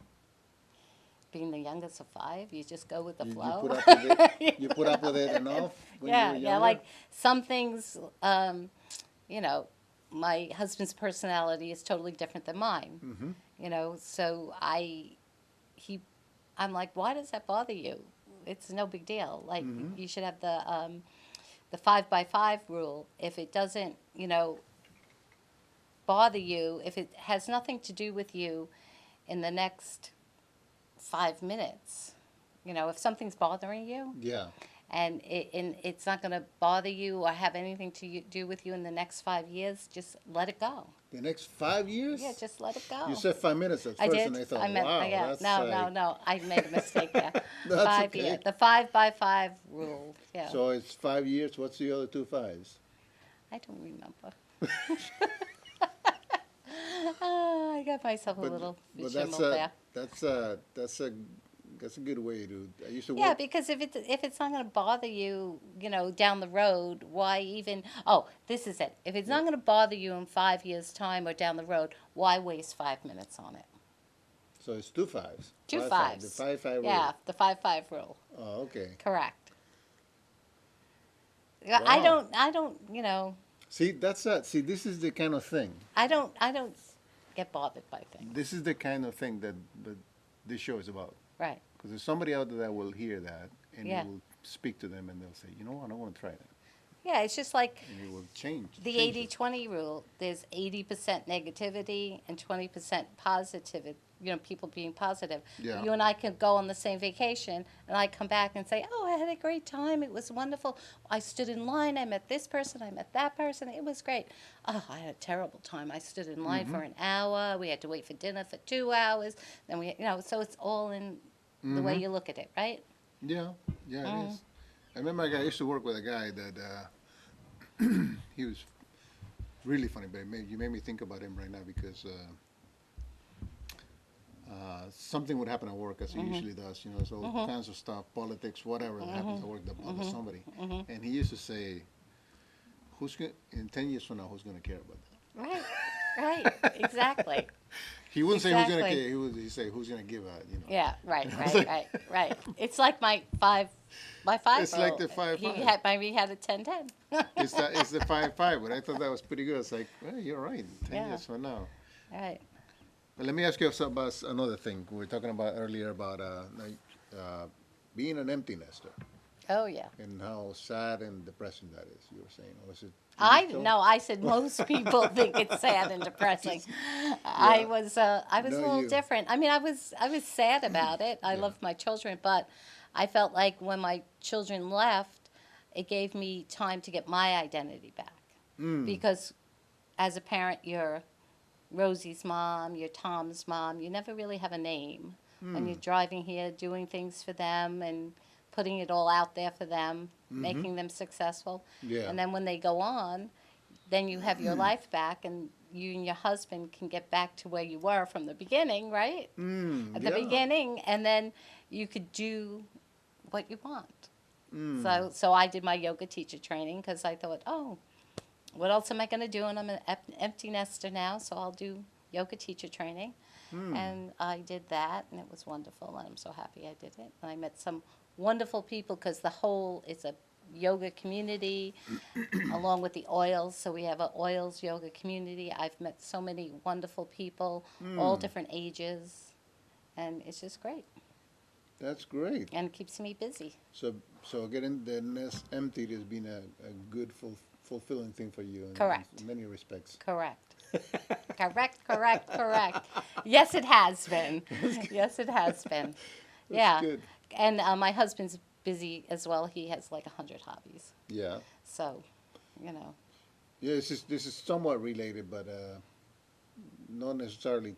[SPEAKER 2] being the youngest of 5, you just go with the
[SPEAKER 1] You
[SPEAKER 2] flow.
[SPEAKER 1] put up with it. You put up with it enough. When
[SPEAKER 2] Yeah,
[SPEAKER 1] you were
[SPEAKER 2] yeah.
[SPEAKER 1] younger?
[SPEAKER 2] Like some things, my husband's personality is totally different than mine.
[SPEAKER 1] Mhm.
[SPEAKER 2] So I'm like, why does that bother you? It's no big deal. Like
[SPEAKER 1] Mhm.
[SPEAKER 2] you should have the 5x5 rule. If it doesn't, bother you, if it has nothing to do with you in the next 5 minutes, if something's bothering you
[SPEAKER 1] Yeah.
[SPEAKER 2] and it's not going to bother you or have anything to do with you in the next 5 years, just let it go.
[SPEAKER 1] The next 5 years.
[SPEAKER 2] Yeah, just let it go.
[SPEAKER 1] You said 5 minutes at
[SPEAKER 2] I
[SPEAKER 1] first,
[SPEAKER 2] did.
[SPEAKER 1] and I thought,
[SPEAKER 2] I meant,
[SPEAKER 1] wow,
[SPEAKER 2] yeah.
[SPEAKER 1] that's
[SPEAKER 2] No,
[SPEAKER 1] like,
[SPEAKER 2] no. I made a mistake there.
[SPEAKER 1] That's
[SPEAKER 2] 5
[SPEAKER 1] okay.
[SPEAKER 2] years. The 5x5 rule. Yeah.
[SPEAKER 1] So it's 5 years. What's the other 2 5s?
[SPEAKER 2] I don't remember. I got myself a little jimble there.
[SPEAKER 1] That's a good way to. I used to
[SPEAKER 2] Yeah,
[SPEAKER 1] work.
[SPEAKER 2] because if it's not going to bother you, down the road, why even? Oh, this is it. If it's not going to bother you in 5 years' time or down the road, why waste 5 minutes on it?
[SPEAKER 1] So it's 2 5s.
[SPEAKER 2] 2
[SPEAKER 1] 5, 5,
[SPEAKER 2] fives.
[SPEAKER 1] The 5 5
[SPEAKER 2] Yeah,
[SPEAKER 1] rule.
[SPEAKER 2] the 5-5 rule.
[SPEAKER 1] Oh, okay.
[SPEAKER 2] Correct.
[SPEAKER 1] Wow.
[SPEAKER 2] I don't.
[SPEAKER 1] See, that's that. See, this is the kind of thing.
[SPEAKER 2] I don't get bothered by things.
[SPEAKER 1] This is the kind of thing that this show is about.
[SPEAKER 2] Right.
[SPEAKER 1] Because there's somebody out there that will hear that, and
[SPEAKER 2] Yeah.
[SPEAKER 1] you will speak to them, and they'll say, you know what, I want to try that.
[SPEAKER 2] Yeah, it's just like
[SPEAKER 1] And you will change.
[SPEAKER 2] the
[SPEAKER 1] change it.
[SPEAKER 2] 80-20 rule. There's 80% negativity and 20% positivity. People being positive.
[SPEAKER 1] Yeah.
[SPEAKER 2] You and I could go on the same vacation, and I come back and say, "Oh, I had a great time. It was wonderful. I stood in line. I met this person. I met that person. It was great. Oh, I had a terrible time. I stood in line for an hour. We had to wait for dinner for 2 hours. Then so it's all in the way you look at it, right?
[SPEAKER 1] Yeah, it is. I remember I used to work with a guy that he was really funny, but you made me think about him right now because something would happen at work, as it usually does. There's all kinds of stuff, politics, whatever that happens at work that bothers somebody. And he used to say, in 10 years from now, who's gonna care about that?
[SPEAKER 2] Right, exactly.
[SPEAKER 1] He wouldn't say who's gonna
[SPEAKER 2] Exactly.
[SPEAKER 1] care. He'd say who's gonna give out.
[SPEAKER 2] Yeah, right,
[SPEAKER 1] It's
[SPEAKER 2] right,
[SPEAKER 1] like-
[SPEAKER 2] right, right. It's like my 5.
[SPEAKER 1] It's like the 5-5.
[SPEAKER 2] He had a 10-10.
[SPEAKER 1] It's the 5-5, but I thought that was pretty good. It's like, well, you're right. 10 years from now.
[SPEAKER 2] Right.
[SPEAKER 1] But let me ask you about another thing. We were talking about earlier about being an empty nester
[SPEAKER 2] Oh yeah.
[SPEAKER 1] and how sad and depressing that is. You were saying, or was it?
[SPEAKER 2] No, I said most people think it's sad and depressing. I was a
[SPEAKER 1] No,
[SPEAKER 2] little
[SPEAKER 1] you.
[SPEAKER 2] different. I mean, I was sad about it. I
[SPEAKER 1] Yeah.
[SPEAKER 2] loved my children, but I felt like when my children left, it gave me time to get my identity back. Because as a parent, you're Rosie's mom, you're Tom's mom. You never really have a name when you're driving here, doing things for them and putting it all out there for them, making them successful.
[SPEAKER 1] Yeah.
[SPEAKER 2] And then when they go on, then you have your life back, and you and your husband can get back to where you were from the beginning, right? At the beginning, and then you could do what you want. So I did my yoga teacher training because I thought, oh, what else am I going to do? And I'm an empty nester now, so I'll do yoga teacher training. And I did that, and it was wonderful, and I'm so happy I did it. And I met some wonderful people because it's a yoga community along with the oils. So we have an oils yoga community. I've met so many wonderful people, all different ages, and it's just great.
[SPEAKER 1] That's great.
[SPEAKER 2] And it keeps me busy.
[SPEAKER 1] So getting the nest emptied has been a good, fulfilling thing for you.
[SPEAKER 2] Correct.
[SPEAKER 1] In many respects.
[SPEAKER 2] Correct. Correct. Yes, it has been. Yes, it has been. Yeah.
[SPEAKER 1] Good.
[SPEAKER 2] And my husband's busy as well. He has like 100 hobbies.
[SPEAKER 1] Yeah.
[SPEAKER 2] So, you know.
[SPEAKER 1] Yeah, this is somewhat related, but not necessarily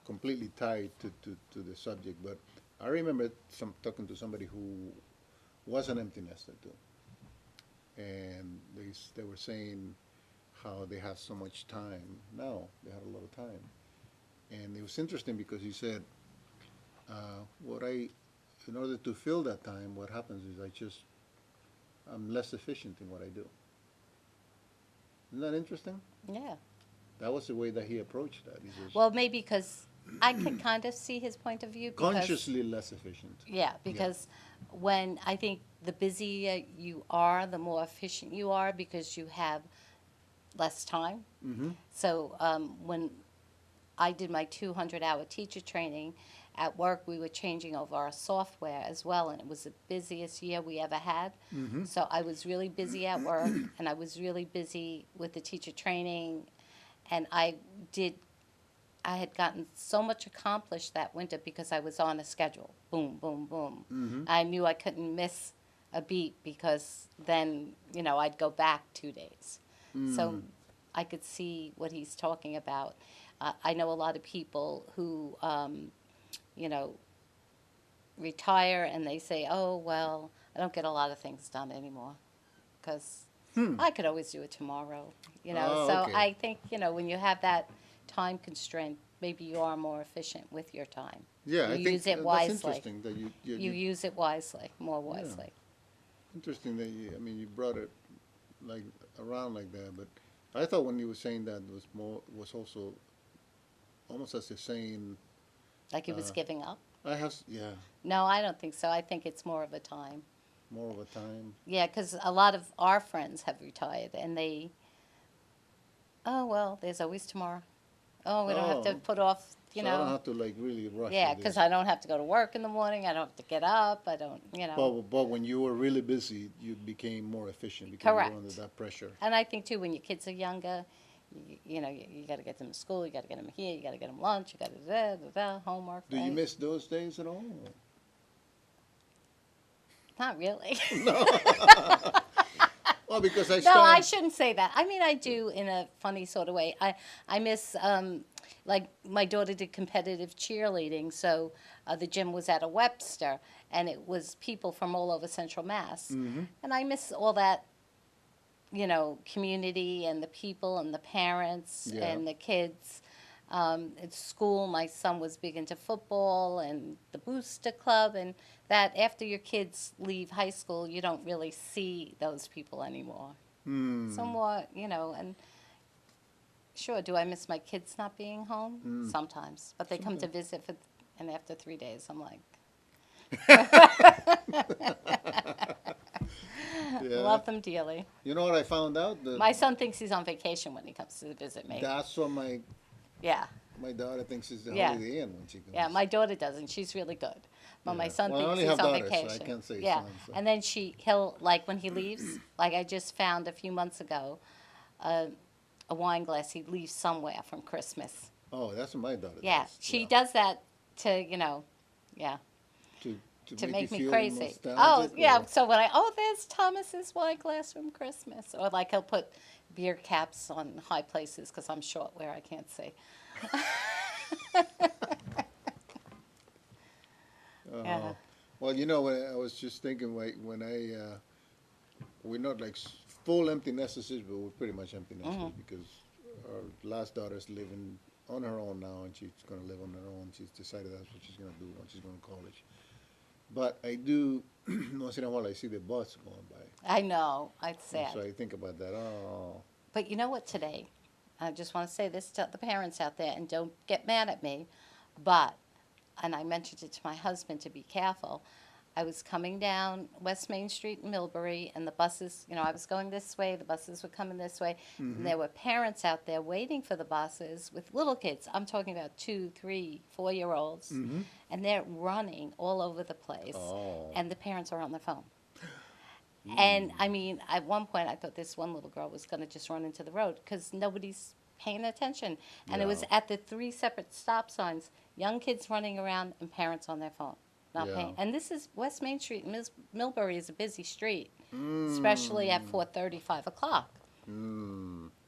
[SPEAKER 1] completely tied to the subject. But I remember talking to somebody who was an empty nester too, and they were saying how they have so much time now. They had a lot of time, and it was interesting because he said, in order to fill that time, what happens is I'm less efficient in what I do. Isn't that interesting?
[SPEAKER 2] Yeah.
[SPEAKER 1] That was the way that he approached that. He says,
[SPEAKER 2] Well, maybe because I could kind of see his point of view. Because,
[SPEAKER 1] consciously less efficient.
[SPEAKER 2] Yeah, because when I think the busier you are, the more efficient you are because you have less time.
[SPEAKER 1] Mm-hmm.
[SPEAKER 2] So when I did my 200-hour teacher training, at work we were changing over our software as well, and it was the busiest year we ever had.
[SPEAKER 1] Mm-hmm.
[SPEAKER 2] So I was really busy at work, and I was really busy with the teacher training, and I had gotten so much accomplished that winter because I was on a schedule. Boom, boom, boom.
[SPEAKER 1] Mm-hmm.
[SPEAKER 2] I knew I couldn't miss a beat because then, I'd go back 2 days. So I could see what he's talking about. I know a lot of people who, retire and they say, oh, well, I don't get a lot of things done anymore because I could always do it tomorrow.
[SPEAKER 1] Oh,
[SPEAKER 2] So
[SPEAKER 1] okay.
[SPEAKER 2] I think, when you have that time constraint, maybe you are more efficient with your time.
[SPEAKER 1] Yeah,
[SPEAKER 2] You
[SPEAKER 1] I think
[SPEAKER 2] use it
[SPEAKER 1] that's
[SPEAKER 2] wisely.
[SPEAKER 1] interesting that you
[SPEAKER 2] You use it wisely, more wisely.
[SPEAKER 1] interesting that you brought it like around like that. But I thought when you were saying that was also almost as if saying
[SPEAKER 2] Like he was giving up. No, I don't think so. I think it's more of a time.
[SPEAKER 1] more of a time.
[SPEAKER 2] Yeah, because a lot of our friends have retired, and oh, well, there's always tomorrow. Oh, we don't have to
[SPEAKER 1] Oh.
[SPEAKER 2] put off,
[SPEAKER 1] So I don't have to like really rush.
[SPEAKER 2] Yeah,
[SPEAKER 1] with
[SPEAKER 2] because
[SPEAKER 1] this.
[SPEAKER 2] I don't have to go to work in the morning. I don't have to get up. I don't,
[SPEAKER 1] But when you were really busy, you became more efficient because you
[SPEAKER 2] Correct.
[SPEAKER 1] were under that pressure.
[SPEAKER 2] And I think, too, when your kids are younger, you got to get them to school. You got to get them here. You got to get them lunch. You got to homework.
[SPEAKER 1] Do you
[SPEAKER 2] right?
[SPEAKER 1] miss those days at all?
[SPEAKER 2] Not really.
[SPEAKER 1] Well, because I
[SPEAKER 2] No, I
[SPEAKER 1] started.
[SPEAKER 2] shouldn't say that. I mean, I do in a funny sort of way. I miss, like, my daughter did competitive cheerleading, so the gym was at a Webster, and it was people from all over Central Mass.
[SPEAKER 1] Mm-hmm.
[SPEAKER 2] And I miss all that, community and the people and the parents
[SPEAKER 1] Yeah.
[SPEAKER 2] and the kids. At school, my son was big into football and the Booster Club, and that after your kids leave high school, you don't really see those people anymore. Somewhat, and sure, do I miss my kids not being home? Sometimes. But they come to visit, and after 3 days, I'm like,
[SPEAKER 1] Yeah.
[SPEAKER 2] love them dearly.
[SPEAKER 1] You know what I found out?
[SPEAKER 2] My son thinks he's on vacation when he comes to visit me.
[SPEAKER 1] That's what my
[SPEAKER 2] Yeah.
[SPEAKER 1] daughter thinks is the
[SPEAKER 2] Yeah.
[SPEAKER 1] Holiday Inn when she comes.
[SPEAKER 2] Yeah, my daughter doesn't. She's really good. But my
[SPEAKER 1] Yeah.
[SPEAKER 2] son
[SPEAKER 1] Well, I
[SPEAKER 2] thinks
[SPEAKER 1] only
[SPEAKER 2] he's
[SPEAKER 1] have
[SPEAKER 2] on
[SPEAKER 1] daughters, so I
[SPEAKER 2] vacation.
[SPEAKER 1] can't say
[SPEAKER 2] yeah.
[SPEAKER 1] sons, so.
[SPEAKER 2] And then he'll like when he leaves, like I just found a few months ago, a wine glass he leaves somewhere from Christmas.
[SPEAKER 1] Oh, that's what my daughter
[SPEAKER 2] Yeah,
[SPEAKER 1] does.
[SPEAKER 2] she does that to, yeah, to make
[SPEAKER 1] you
[SPEAKER 2] me
[SPEAKER 1] feel
[SPEAKER 2] crazy.
[SPEAKER 1] nostalgic,
[SPEAKER 2] Oh, yeah.
[SPEAKER 1] or-
[SPEAKER 2] So there's Thomas's wine glass from Christmas. Or like he'll put beer caps on high places because I'm short where I can't see. Yeah.
[SPEAKER 1] Well, when I was just thinking, like, we're not like full empty nesters, but we're pretty much empty nesters because our last daughter's living on her own now, and she's going to live on her own. She's decided that's what she's going to do once she's going to college. But I do, once in a while, I see the bus going by.
[SPEAKER 2] I know. It's
[SPEAKER 1] And
[SPEAKER 2] sad.
[SPEAKER 1] so I think about that. Oh,
[SPEAKER 2] But you know what, today, I just want to say this to the parents out there, and don't get mad at me, but, and I mentioned it to my husband to be careful, I was coming down West Main Street in Millbury, and the buses, I was going this way, the buses were coming this way, and there were parents out there waiting for the buses with little kids. I'm talking about 2, 3, 4-year-olds, and they're running all over the place, and the parents are on their phone. And I mean, at one point, I thought this one little girl was going to just run into the road because nobody's paying attention. And it was
[SPEAKER 1] Yeah.
[SPEAKER 2] at the 3 separate stop signs, young kids running around and parents on their phone, not
[SPEAKER 1] Yeah.
[SPEAKER 2] paying. And this is West Main Street. Millbury is a busy street, especially at 4:30, 5 o'clock.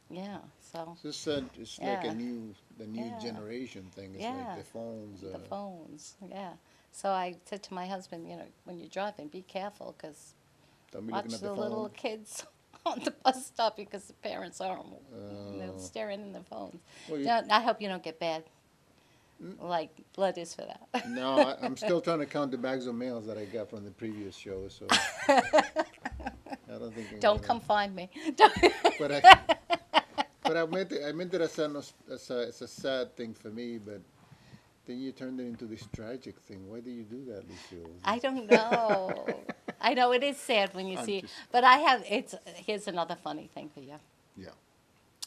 [SPEAKER 2] Yeah, so
[SPEAKER 1] It's like
[SPEAKER 2] Yeah.
[SPEAKER 1] the new
[SPEAKER 2] Yeah.
[SPEAKER 1] generation thing. It's
[SPEAKER 2] Yeah.
[SPEAKER 1] like the phones.
[SPEAKER 2] the phones, yeah. So I said to my husband, when you're driving, be careful because
[SPEAKER 1] Don't be
[SPEAKER 2] watch
[SPEAKER 1] looking at
[SPEAKER 2] the
[SPEAKER 1] the
[SPEAKER 2] little
[SPEAKER 1] phone.
[SPEAKER 2] kids on the bus stop because the parents are they're
[SPEAKER 1] Oh.
[SPEAKER 2] staring in their phones.
[SPEAKER 1] Well, you-
[SPEAKER 2] I hope you don't get bad. Like blood is for that.
[SPEAKER 1] No, I'm still trying to count the bags of mails that I got from the previous show. So I don't think. I'm
[SPEAKER 2] Don't
[SPEAKER 1] gonna-
[SPEAKER 2] come find me.
[SPEAKER 1] But I meant it as a sad thing for me, but then you turned it into this tragic thing. Why do you do that, Lucille?
[SPEAKER 2] I don't know. I know it is sad when you
[SPEAKER 1] I'm
[SPEAKER 2] see it,
[SPEAKER 1] just-
[SPEAKER 2] but here's another funny thing for you.
[SPEAKER 1] Yeah,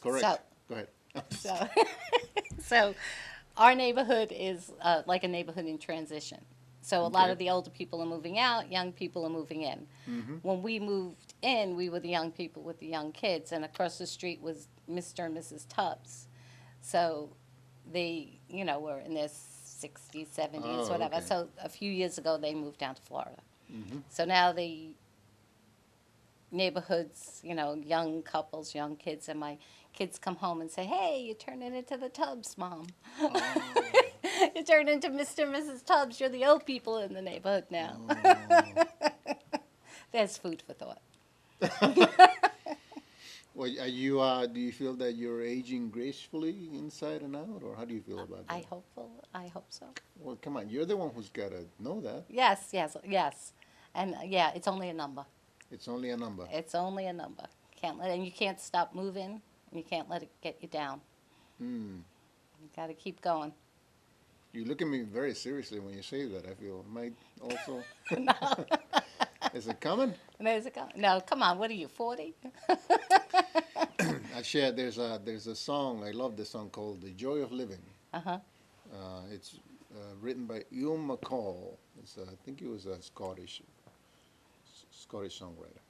[SPEAKER 1] correct.
[SPEAKER 2] So-
[SPEAKER 1] Go ahead.
[SPEAKER 2] So, so our neighborhood is like a neighborhood in transition. So a lot
[SPEAKER 1] Okay.
[SPEAKER 2] of the older people are moving out, young people are moving in. When we moved in, we were the young people with the young kids, and across the street was Mr. and Mrs. Tubbs. So they, were in their 60s, 70s,
[SPEAKER 1] Oh,
[SPEAKER 2] whatever.
[SPEAKER 1] okay.
[SPEAKER 2] So a few years ago, they moved down to Florida. So now the neighborhoods, young couples, young kids, and my kids come home and say, "Hey, you're turning into the Tubbs, Mom. You turned into Mr. and Mrs. Tubbs. You're the old people in the neighborhood now." There's food for thought.
[SPEAKER 1] Well, do you feel that you're aging gracefully inside and out, or how do you feel about that?
[SPEAKER 2] I hope so.
[SPEAKER 1] Well, come on, you're the one who's got to know that.
[SPEAKER 2] Yes, yes, yes. And yeah, it's only a number.
[SPEAKER 1] It's only a number.
[SPEAKER 2] It's only a number. And you can't stop moving, and you can't let it get you down. You got to keep going.
[SPEAKER 1] You look at me very seriously when you say that. I feel might also. Is it coming?
[SPEAKER 2] And there's a no, come on. What are you, 40?
[SPEAKER 1] Actually, there's a song. I love this song called "The Joy of Living."
[SPEAKER 2] Uh-huh.
[SPEAKER 1] It's written by Ewan McCall. I think he was a Scottish songwriter.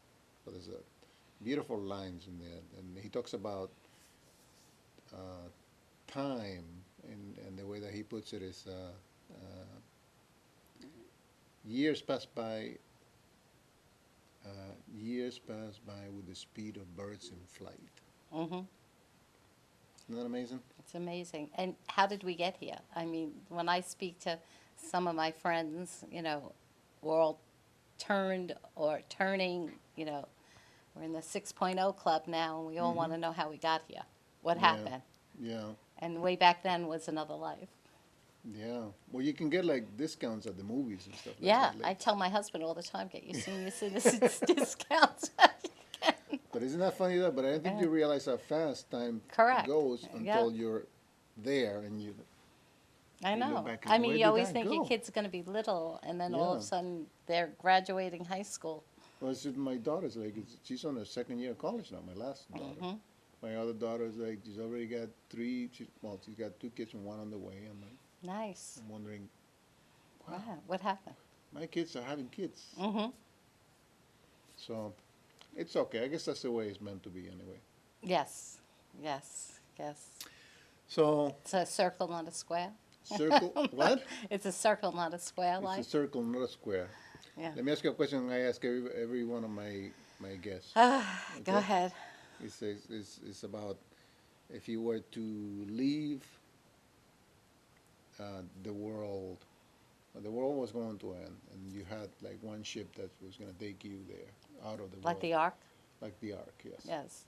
[SPEAKER 1] So there's beautiful lines in there, and he talks about time, and the way that he puts it is years pass by. Years pass by with the speed of birds in flight.
[SPEAKER 2] Mm-hmm.
[SPEAKER 1] Isn't that amazing?
[SPEAKER 2] It's amazing. And how did we get here? I mean, when I speak to some of my friends, we're all turned or turning, we're in the 6.0 club now, and we all want to know how we got here. What
[SPEAKER 1] Yeah.
[SPEAKER 2] happened?
[SPEAKER 1] Yeah.
[SPEAKER 2] And way back then was another life.
[SPEAKER 1] Yeah. Well, you can get like discounts at the movies and stuff like
[SPEAKER 2] Yeah,
[SPEAKER 1] that.
[SPEAKER 2] I tell my husband all the time, get your senior citizens discounts.
[SPEAKER 1] But isn't that funny though? But I don't think you realize how fast time
[SPEAKER 2] Correct.
[SPEAKER 1] goes
[SPEAKER 2] Yeah.
[SPEAKER 1] until you're there and you.
[SPEAKER 2] I
[SPEAKER 1] You look
[SPEAKER 2] know.
[SPEAKER 1] back and
[SPEAKER 2] I mean,
[SPEAKER 1] where
[SPEAKER 2] you
[SPEAKER 1] did
[SPEAKER 2] always
[SPEAKER 1] that
[SPEAKER 2] think your
[SPEAKER 1] go?
[SPEAKER 2] kid's going to be little, and then all of a
[SPEAKER 1] Yeah.
[SPEAKER 2] sudden they're graduating high school.
[SPEAKER 1] Well, it's just my daughter's like she's on her second year of college now. My last daughter.
[SPEAKER 2] Mhm.
[SPEAKER 1] My other daughter's like she's already got three. She's got two kids and one on the way.
[SPEAKER 2] Nice.
[SPEAKER 1] I'm wondering, wow,
[SPEAKER 2] Wow. What happened?
[SPEAKER 1] my kids are having kids.
[SPEAKER 2] Mm-hmm.
[SPEAKER 1] So it's okay. I guess that's the way it's meant to be anyway.
[SPEAKER 2] Yes. Yes. Yes.
[SPEAKER 1] So
[SPEAKER 2] It's a circle, not a square.
[SPEAKER 1] circle what?
[SPEAKER 2] It's a circle, not a square,
[SPEAKER 1] It's a
[SPEAKER 2] like.
[SPEAKER 1] circle, not a square.
[SPEAKER 2] Yeah.
[SPEAKER 1] Let me ask you a question I ask every one of my guests.
[SPEAKER 2] Go
[SPEAKER 1] Okay.
[SPEAKER 2] ahead.
[SPEAKER 1] It says it's about if you were to leave the world was going to end, and you had like one ship that was going to take you there out of the
[SPEAKER 2] Like
[SPEAKER 1] world.
[SPEAKER 2] the ark?
[SPEAKER 1] Like the ark, yes.
[SPEAKER 2] Yes.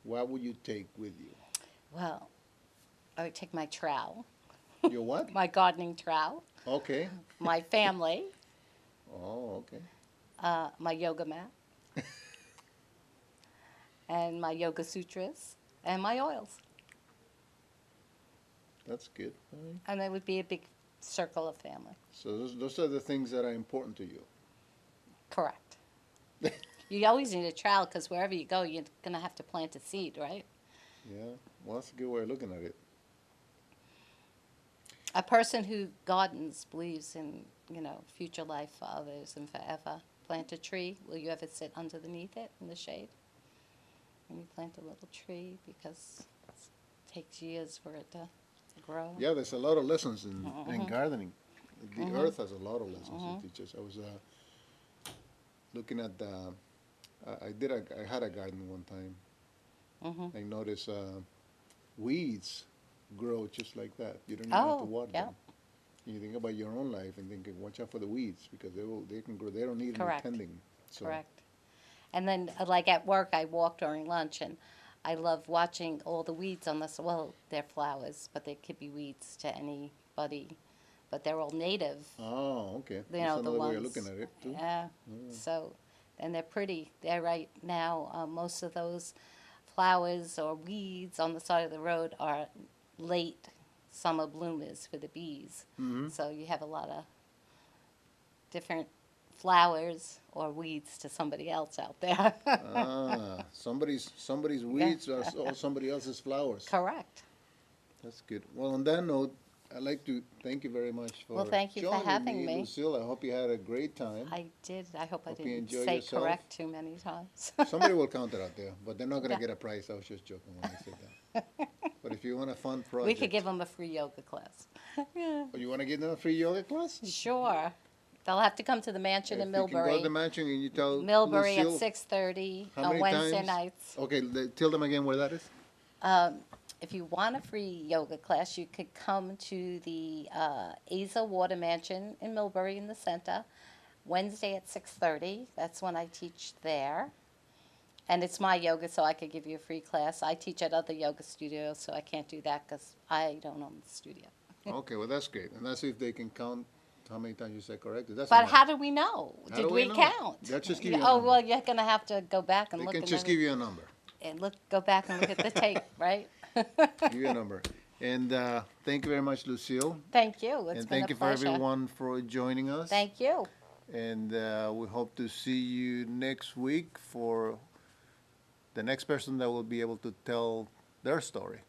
[SPEAKER 1] What would you take with you?
[SPEAKER 2] Well, I would take my trowel,
[SPEAKER 1] Your what?
[SPEAKER 2] my gardening trowel,
[SPEAKER 1] Okay.
[SPEAKER 2] my family,
[SPEAKER 1] Oh, okay.
[SPEAKER 2] my yoga mat, and my yoga sutras, and my oils.
[SPEAKER 1] That's good. All right.
[SPEAKER 2] And it would be a big circle of family.
[SPEAKER 1] So those are the things that are important to you.
[SPEAKER 2] Correct. You always need a trowel because wherever you go, you're going to have to plant a seed, right?
[SPEAKER 1] Yeah. Well, that's a good way of looking at it.
[SPEAKER 2] A person who gardens believes in, future life for others and forever. Plant a tree. Will you ever sit underneath it in the shade? And you plant a little tree because it takes years for it to grow.
[SPEAKER 1] Yeah, there's a lot of lessons in gardening. The earth has a lot of lessons it teaches. I was looking at I had a garden one time.
[SPEAKER 2] Mm-hmm.
[SPEAKER 1] I noticed weeds grow just like that. You don't even have to
[SPEAKER 2] Oh,
[SPEAKER 1] water
[SPEAKER 2] yeah.
[SPEAKER 1] them. You think about your own life and think, watch out for the weeds because they can grow. They don't need any
[SPEAKER 2] Correct.
[SPEAKER 1] tending. So,
[SPEAKER 2] Correct. And then, like at work, I walk during lunch, and I love watching all the weeds on this. Well, they're flowers, but they could be weeds to anybody. But they're all native.
[SPEAKER 1] Oh, okay.
[SPEAKER 2] You
[SPEAKER 1] That's
[SPEAKER 2] know, the
[SPEAKER 1] another way
[SPEAKER 2] ones.
[SPEAKER 1] of looking at it too.
[SPEAKER 2] Yeah.
[SPEAKER 1] Mm.
[SPEAKER 2] So, and they're pretty. They're right now. Most of those flowers or weeds on the side of the road are late summer bloomers for the bees.
[SPEAKER 1] Mhm.
[SPEAKER 2] So you have a lot of different flowers or weeds to somebody else out there.
[SPEAKER 1] Somebody's weeds are somebody else's flowers.
[SPEAKER 2] Correct.
[SPEAKER 1] That's good. Well, on that note, I'd like to thank you very much for
[SPEAKER 2] Well, thank you for
[SPEAKER 1] joining
[SPEAKER 2] having me.
[SPEAKER 1] Lucille. I hope you had a great time.
[SPEAKER 2] I did. I hope I
[SPEAKER 1] Hope you
[SPEAKER 2] didn't
[SPEAKER 1] enjoy
[SPEAKER 2] say
[SPEAKER 1] yourself.
[SPEAKER 2] correct too many times.
[SPEAKER 1] Somebody will count it out there, but they're not going to
[SPEAKER 2] Yeah.
[SPEAKER 1] get a prize. I was just joking when I said that. But if you want a fun project,
[SPEAKER 2] We could give them a free yoga class. Yeah.
[SPEAKER 1] Oh, you want to give them a free yoga class?
[SPEAKER 2] Sure. They'll have to come to the mansion in
[SPEAKER 1] If you can go to
[SPEAKER 2] Millbury.
[SPEAKER 1] the mansion and you tell
[SPEAKER 2] Millbury
[SPEAKER 1] Lucille,
[SPEAKER 2] at 6:30
[SPEAKER 1] how
[SPEAKER 2] on
[SPEAKER 1] many
[SPEAKER 2] Wednesday
[SPEAKER 1] times?
[SPEAKER 2] nights.
[SPEAKER 1] Okay, tell them again where that is.
[SPEAKER 2] If you want a free yoga class, you could come to the Asa Water Mansion in Millbury in the center, Wednesday at 6:30. That's when I teach there. And it's my yoga, so I could give you a free class. I teach at other yoga studios, so I can't do that because I don't own the studio.
[SPEAKER 1] Okay, well that's great. And let's see if they can count how many times you said correct. That's
[SPEAKER 2] But
[SPEAKER 1] enough.
[SPEAKER 2] how do we know?
[SPEAKER 1] How
[SPEAKER 2] Did
[SPEAKER 1] do we
[SPEAKER 2] we
[SPEAKER 1] know?
[SPEAKER 2] count?
[SPEAKER 1] They'll just give you a
[SPEAKER 2] Oh,
[SPEAKER 1] number.
[SPEAKER 2] well, you're going to have to go back and
[SPEAKER 1] They
[SPEAKER 2] look.
[SPEAKER 1] can
[SPEAKER 2] and
[SPEAKER 1] just
[SPEAKER 2] then
[SPEAKER 1] give you a number.
[SPEAKER 2] go back and look at the tape, right?
[SPEAKER 1] Give you a number. And thank you very much, Lucille.
[SPEAKER 2] Thank you. It's
[SPEAKER 1] And
[SPEAKER 2] been
[SPEAKER 1] thank
[SPEAKER 2] a
[SPEAKER 1] you for
[SPEAKER 2] pleasure.
[SPEAKER 1] everyone for joining us.
[SPEAKER 2] Thank you.
[SPEAKER 1] And we hope to see you next week for the next person that will be able to tell their story.